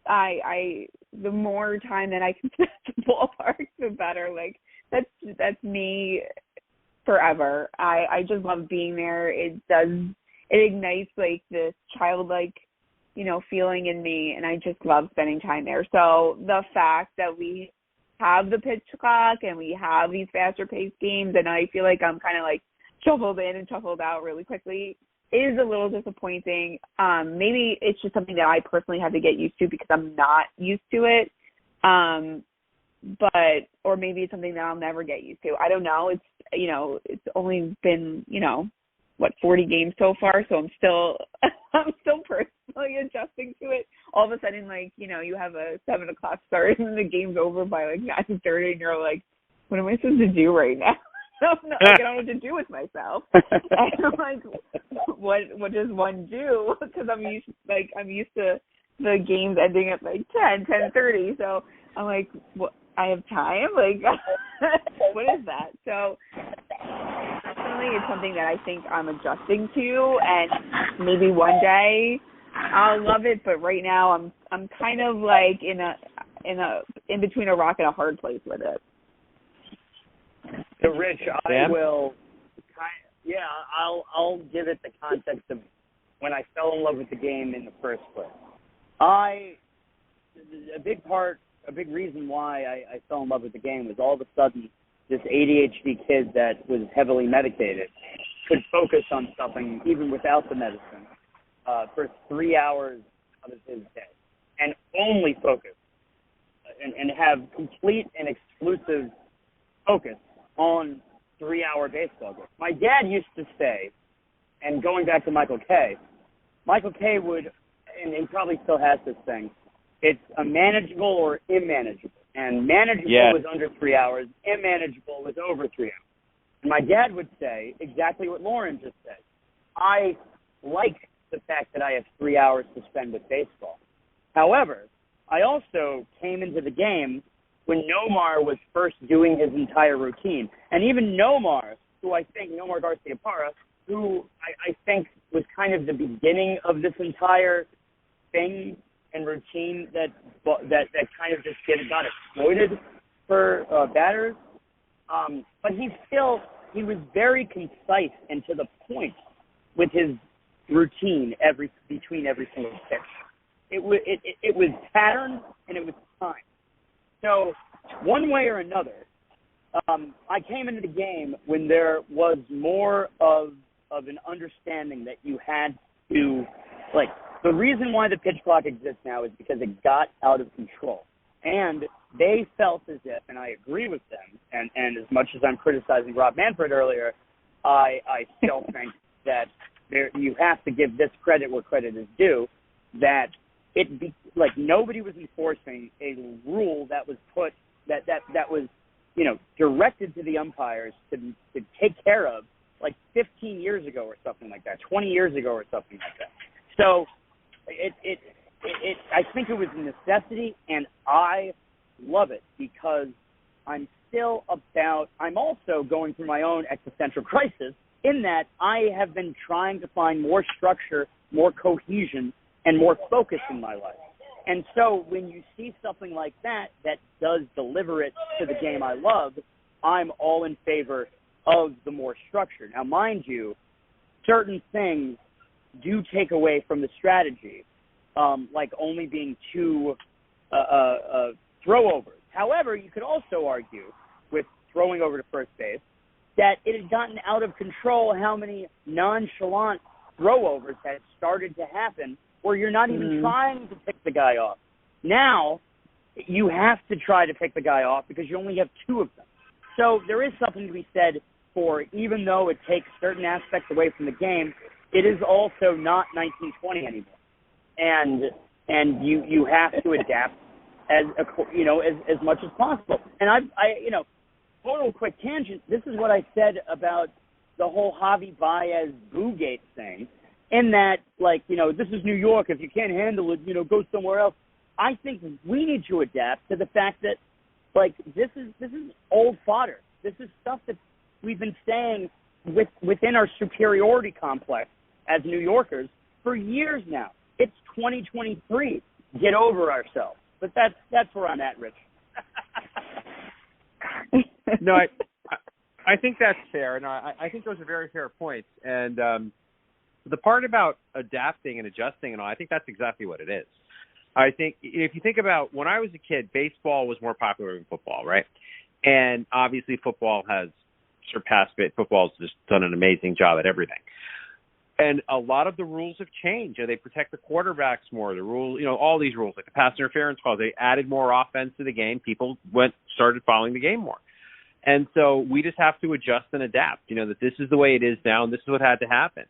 Speaker 3: I the more time that I can spend at the ballpark, the better. Like that's me forever. I just love being there. It ignites like this childlike, feeling in me, and I just love spending time there. So the fact that we have the pitch clock and we have these faster paced games, and I feel like I'm kind of like shuffled in and shuffled out really quickly, is a little disappointing. Maybe it's just something that I personally have to get used to because I'm not used to it. Or maybe it's something that I'll never get used to. I don't know. It's only been, 40 games so far, so I'm still personally adjusting to it. All of a sudden, you have a 7:00 start and the game's over by 9:30, and you're like, what am I supposed to do right now? I don't know what to do with myself. And I'm like, what does one do? Because I'm used to the games ending at 10:30. So I'm like, what? I have time? What is that? So definitely it's something that I think I'm adjusting to, and maybe one day I'll love it. But right now I'm kind of like in between a rock and a hard place with it.
Speaker 1: So, Rich, I'll give it the context of when I fell in love with the game in the first place. A big reason why I fell in love with the game was all of a sudden this ADHD kid that was heavily medicated could focus on something even without the medicine for 3 hours of his day, and only focus and have complete and exclusive focus on 3-hour baseball games. My dad used to say, and going back to Michael Kay would, and he probably still has this thing, it's a manageable or immanageable. And manageable was under 3 hours, immanageable was over 3 hours. And my dad would say exactly what Lauren just said. I like the fact that I have 3 hours to spend with baseball. However, I also came into the game when Nomar was first doing his entire routine. And even Nomar, Nomar Garcia-Parra, who I think was kind of the beginning of this entire thing and routine that kind of just got exploited for batters. But he was very concise and to the point with his routine between every single pitch. It was pattern and it was time. So one way or another, I came into the game when there was more of an understanding that you had to, the reason why the pitch clock exists now is because it got out of control. And they felt as if, and I agree with them, and as much as I'm criticizing Rob Manfred earlier, I still think that you have to give this credit where credit is due, that nobody was enforcing a rule that was put, that was, directed to the umpires to take care of 15 years ago or something like that, 20 years ago or something like that. So I think it was a necessity, and I love it because I'm also going through my own existential crisis in that I have been trying to find more structure, more cohesion, and more focus in my life. And so when you see something like that does deliver it to the game I love, I'm all in favor of the more structure. Now, mind you, certain things do take away from the strategy, like only being 2 throw-overs. However, you could also argue with throwing over to first base that it had gotten out of control how many nonchalant throw-overs had started to happen where you're not even trying to pick the guy off. Now, you have to try to pick the guy off because you only have two of them. So there is something to be said for, even though it takes certain aspects away from the game, it is also not 1920 anymore. And you have to adapt as much as possible. And I total quick tangent, this is what I said about the whole Javi Baez Boogate thing, in that, this is New York. If you can't handle it, go somewhere else. I think we need to adapt to the fact that, this is old fodder. This is stuff that we've been saying within our superiority complex as New Yorkers for years now. It's 2023. Get over ourselves. But that's where I'm at, Rich.
Speaker 2: No, I think that's fair, and I think those are very fair points. And the part about adapting and adjusting and all, I think that's exactly what it is. I think if you think about when I was a kid, baseball was more popular than football, right? And obviously football has surpassed it. Football's just done an amazing job at everything. And a lot of the rules have changed. They protect the quarterbacks more. The rule, all these rules, like the pass interference calls, they added more offense to the game. People started following the game more. And so we just have to adjust and adapt, that this is the way it is now and this is what had to happen.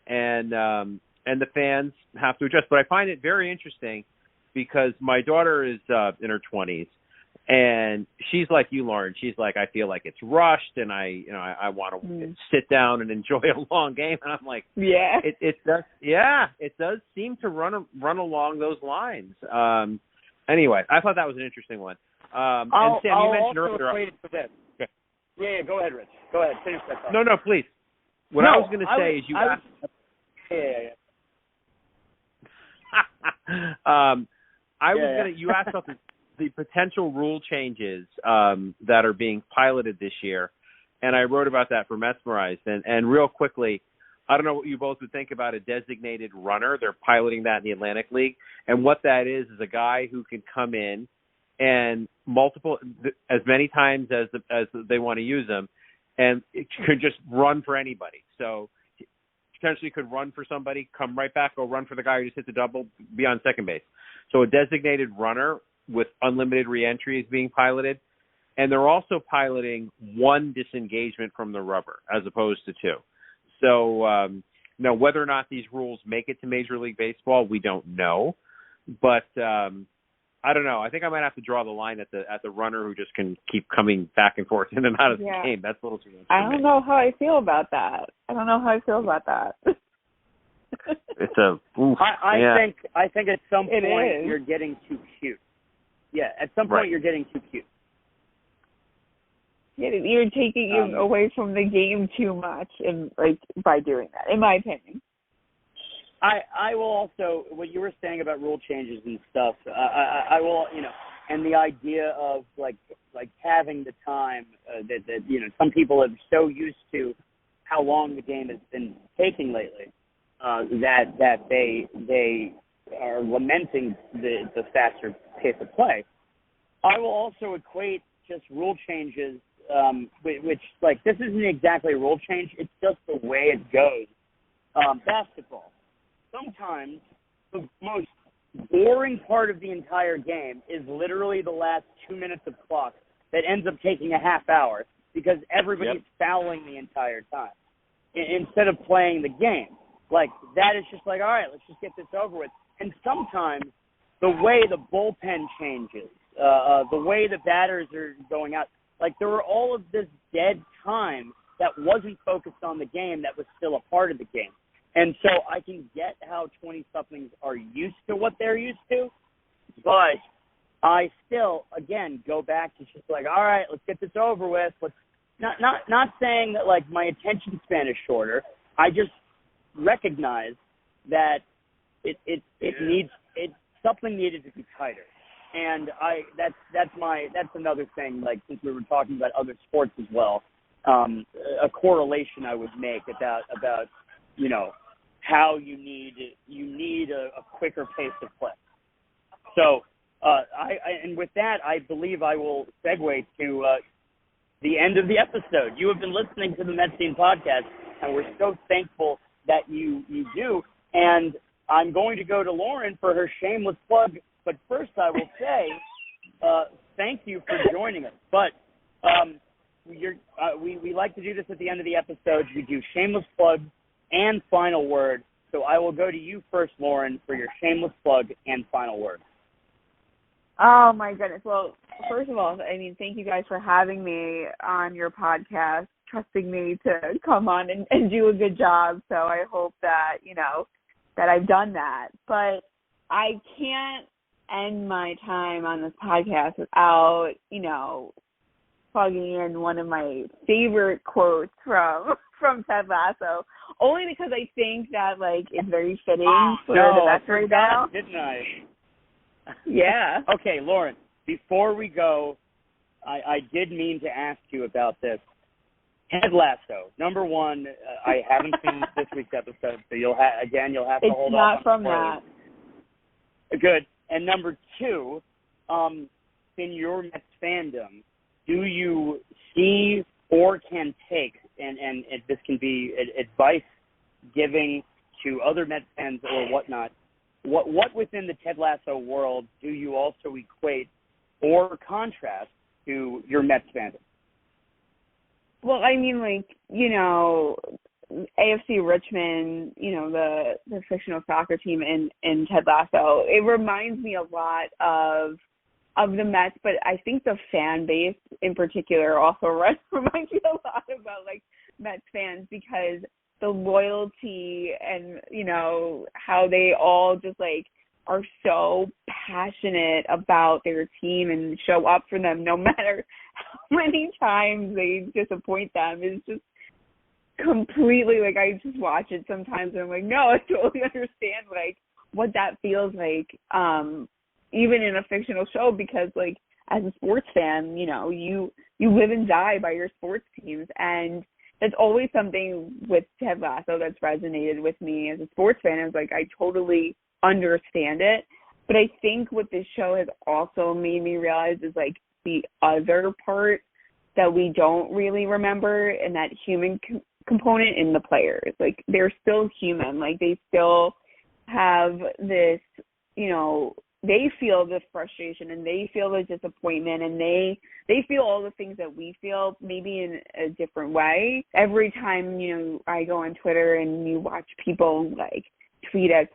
Speaker 2: And the fans have to adjust. But I find it very interesting because my daughter is in her 20s, and she's like you, Lauren. She's like, I feel like it's rushed, and I want to sit down and enjoy a long game. And I'm like,
Speaker 3: yeah,
Speaker 2: it does. Yeah, it does seem to run along those lines. Anyway, I thought that was an interesting one. And Sam, you mentioned earlier.
Speaker 1: Okay. Yeah, go ahead, Rich. Go ahead, finish that thought.
Speaker 2: No, please. What I was going to say is you asked. You asked about the potential rule changes that are being piloted this year, and I wrote about that for Mesmerized. And real quickly, I don't know what you both would think about a designated runner. They're piloting that in the Atlantic League, and what that is a guy who can come in and as many times as they want to use them, and it could just run for anybody. So potentially could run for somebody, come right back, go run for the guy who just hit the double, be on second base. So a designated runner with unlimited reentry is being piloted. And they're also piloting one disengagement from the rubber as opposed to two. So now whether or not these rules make it to Major League Baseball, we don't know. But I don't know. I think I might have to draw the line at the runner who just can keep coming back and forth in and out of the game. That's a little too much.
Speaker 3: I don't know how I feel about that.
Speaker 2: It's a. Oof,
Speaker 1: I think at some point you're getting too cute. Yeah, at some point you're getting too cute.
Speaker 3: Yeah, you're taking away from the game too much, by doing that, in my opinion.
Speaker 1: I will also, what you were saying about rule changes and stuff, I will, and the idea of like having the time that some people are so used to how long the game has been taking lately that they are lamenting the faster pace of play. I will also equate just rule changes, which this isn't exactly a rule change. It's just the way it goes. Basketball. Sometimes the most boring part of the entire game is literally the last 2 minutes of clock that ends up taking a half hour because everybody's fouling the entire time instead of playing the game. That is just all right, let's just get this over with. And sometimes the way the bullpen changes, the way the batters are going out, there were all of this dead time that wasn't focused on the game that was still a part of the game. And so I can get how 20-somethings are used to what they're used to, but I still, again, go back to just all right, let's get this over with. Let's not saying that my attention span is shorter. I just recognize that something needed to be tighter. And that's another thing. Since we were talking about other sports as well, a correlation I would make about how you need a quicker pace of play. So and with that, I believe I will segue to the end of the episode. You have been listening to the Metsian Podcast, and we're so thankful that you do. And I'm going to go to Lauren for her shameless plug, but first I will say thank you for joining us. But we like to do this at the end of the episode. We do shameless plug and final word. So I will go to you first, Lauren, for your shameless plug and final word.
Speaker 3: Oh, my goodness. Well, first of all, I mean, thank you guys for having me on your podcast, trusting me to come on and do a good job. So I hope that, that I've done that. But I can't end my time on this podcast without, plugging in one of my favorite quotes from Ted Lasso, only because I think that, it's very fitting for the best right now.
Speaker 1: Didn't I?
Speaker 3: Yeah.
Speaker 1: Okay, Lauren, before we go, I did mean to ask you about this. Ted Lasso, number one, I haven't seen this week's episode, so you'll have to hold off.
Speaker 3: It's not from that.
Speaker 1: Good. And number two, in your Mets fandom, do you see or can take, and this can be advice giving to other Mets fans or whatnot, what within the Ted Lasso world do you also equate or contrast to your Mets fandom?
Speaker 3: Well, I mean, AFC Richmond, the fictional soccer team in Ted Lasso, it reminds me a lot of the Mets, but I think the fan base in particular also reminds me a lot about, Mets fans, because the loyalty and, how they all just, are so passionate about their team and show up for them no matter how many times they disappoint them. It's just completely, I just watch it sometimes and I'm like, no, I totally understand, what that feels like, even in a fictional show, because, as a sports fan, you live and die by your sports teams, and that's always something with Ted Lasso that's resonated with me as a sports fan. Is I totally understand it, but I think what this show has also made me realize is the other part that we don't really remember, and that human component in the players. They're still human. They still have this, they feel the frustration and they feel the disappointment and they feel all the things that we feel, maybe in a different way. Every time, I go on Twitter and you watch people tweet at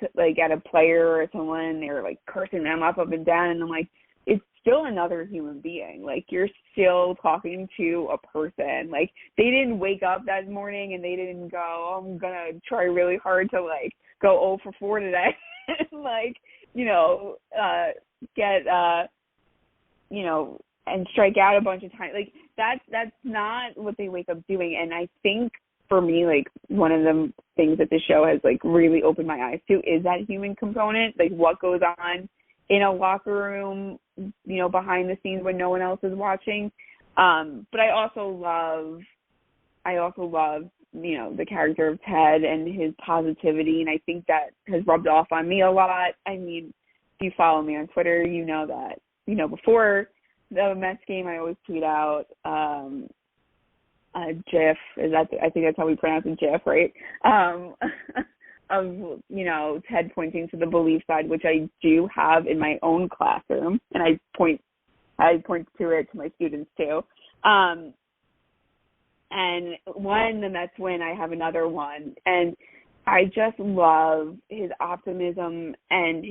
Speaker 3: a player or someone and they're cursing them up and down, and I'm like, it's still another human being. You're still talking to a person. They didn't wake up that morning and they didn't go, oh, I'm gonna try really hard to go 0 for 4 today and get and strike out a bunch of times. That's not what they wake up doing. And I think for me, one of the things that the show has really opened my eyes to is that human component, what goes on in a locker room, behind the scenes when no one else is watching. But I also love, the character of Ted and his positivity, and I think that has rubbed off on me a lot. I mean, if you follow me on Twitter, you know that, before the Mets game, I always tweet out a GIF. I think that's how we pronounce it, GIF, right? Of, Ted pointing to the belief side, which I do have in my own classroom, and I point to it to my students too. And when the Mets win, I have another one. And I just love his optimism and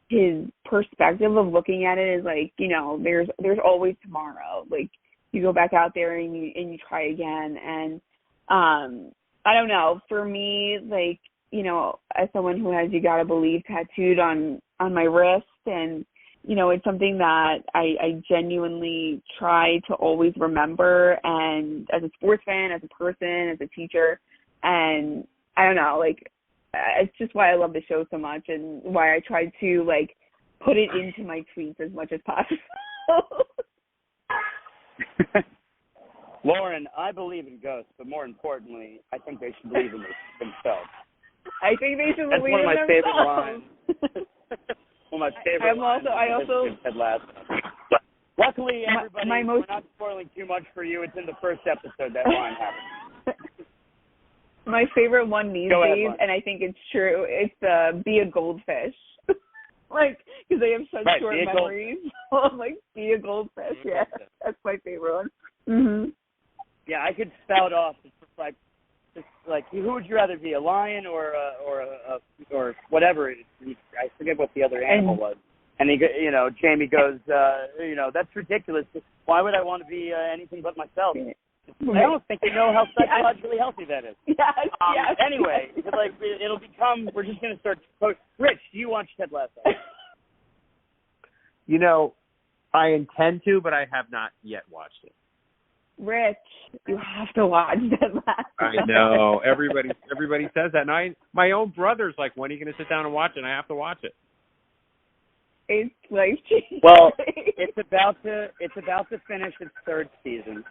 Speaker 3: his perspective of looking at it as there's always tomorrow. You go back out there and you try again. And I don't know, for me, as someone who has "You Gotta Believe" tattooed on my wrist, and it's something that I genuinely try to always remember, and as a sports fan, as a person, as a teacher, and I don't know, it's just why I love the show so much, and why I try to put it into my tweets as much as possible.
Speaker 1: Lauren, I believe in ghosts, but more importantly, I think they should believe in themselves.
Speaker 3: I think they should believe in themselves.
Speaker 1: That's one of my favorite lines. One of my favorite lines.
Speaker 3: I also
Speaker 1: Ted Lasso. Luckily, everybody, we're not spoiling too much for you. It's in the first episode that line happened.
Speaker 3: My favorite one these days,
Speaker 1: ahead,
Speaker 3: and I think it's true, it's be a goldfish. Like, because they have such short memories. Like, be a goldfish. Yeah, that's my favorite one. Mm-hmm.
Speaker 1: Yeah, I could spout off just like who would you rather be, a lion or whatever? I forget what the other animal was. And Jamie goes, that's ridiculous. Why would I want to be anything but myself? I don't think you know how psychologically healthy that is.
Speaker 3: Yes.
Speaker 1: Anyway, it'll become. We're just going to start. Rich, do you watch Ted Lasso?
Speaker 2: I intend to, but I have not yet watched it.
Speaker 3: Rich, you have to watch Ted Lasso.
Speaker 2: I know. Everybody says that. And my own brother's like, when are you going to sit down and watch it? And I have to watch it.
Speaker 3: It's life-changing.
Speaker 1: Well, it's about to finish its third season.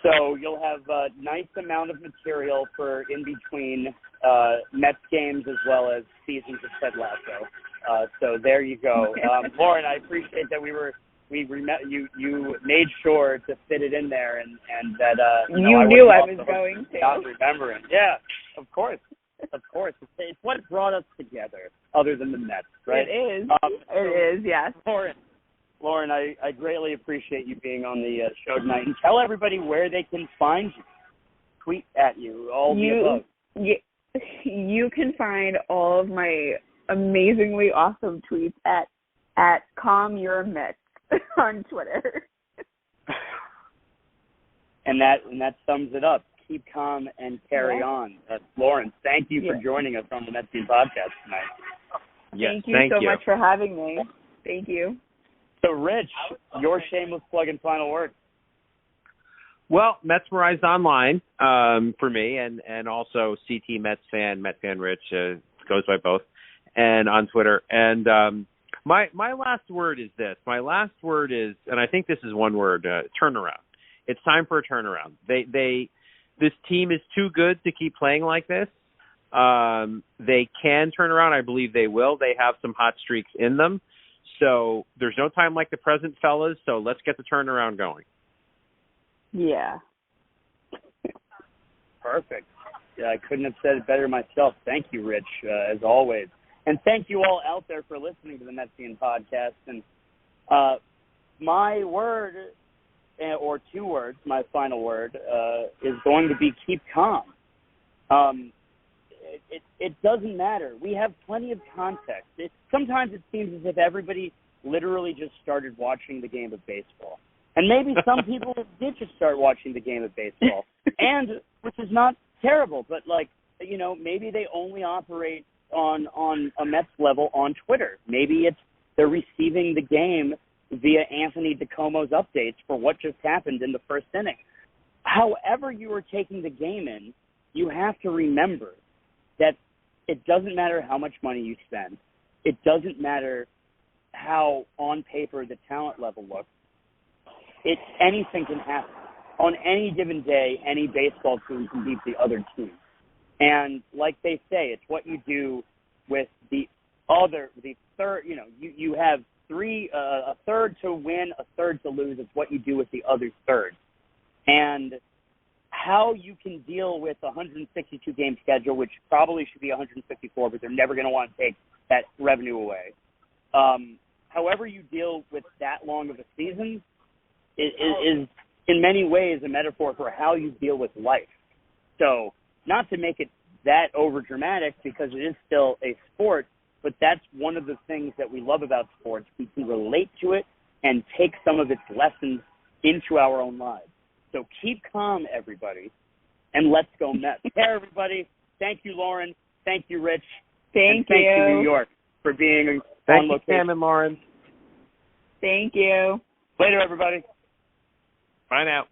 Speaker 1: So you'll have a nice amount of material for in between Mets games as well as seasons of Ted Lasso. So there you go, Lauren. I appreciate that you made sure to fit it in there, and that
Speaker 3: you knew I was going to.
Speaker 1: Not remembering, yeah, of course. It's what brought us together, other than the Mets, right?
Speaker 3: It is. It is, yes.
Speaker 1: Lauren, I greatly appreciate you being on the show tonight. And tell everybody where they can find you. Tweet at you, all the above.
Speaker 3: You can find all of my amazingly awesome tweets at Calm Your Mets on Twitter.
Speaker 1: And that sums it up. Keep calm and carry on. Lauren, thank you for joining us on the Metsian Podcast tonight.
Speaker 3: Yes, thank you so much for having me. Thank you.
Speaker 1: So, Rich, your shameless plug and final word.
Speaker 2: Well, Metsmerized online for me, and also CT Mets fan Rich goes by both, and on Twitter. And my last word is this. My last word is, and I think this is one word, turnaround. It's time for a turnaround. This team is too good to keep playing like this. They can turn around. I believe they will. They have some hot streaks in them. So there's no time like the present, fellas. So let's get the turnaround going.
Speaker 3: Yeah.
Speaker 1: Perfect. Yeah, I couldn't have said it better myself. Thank you, Rich, as always. And thank you all out there for listening to the Metsian Podcast. And my word, or two words, my final word, is going to be keep calm. It doesn't matter. We have plenty of context. Sometimes it seems as if everybody literally just started watching the game of baseball. And maybe some people did just start watching the game of baseball, and which is not terrible, but maybe they only operate on a Mets level on Twitter. Maybe they're receiving the game via Anthony DiComo's updates for what just happened in the first inning. However you are taking the game in, you have to remember that it doesn't matter how much money you spend. It doesn't matter how on paper the talent level looks. Anything can happen. On any given day, any baseball team can beat the other team. And like they say, it's what you do with the third, you have a third to win, a third to lose. It's what you do with the other third. And how you can deal with a 162-game schedule, which probably should be 154, but they're never going to want to take that revenue away. However you deal with that long of a season is in many ways a metaphor for how you deal with life. So not to make it that over-dramatic, because it is still a sport, but that's one of the things that we love about sports. We can relate to it and take some of its lessons into our own lives. So keep calm, everybody, and let's go Mets. Hey, everybody. Thank you, Lauren. Thank you, Rich.
Speaker 3: Thank you.
Speaker 1: Thank you, New York, for being on location.
Speaker 2: Thank you, Sam and Lauren.
Speaker 3: Thank you.
Speaker 1: Later, everybody.
Speaker 2: Bye now.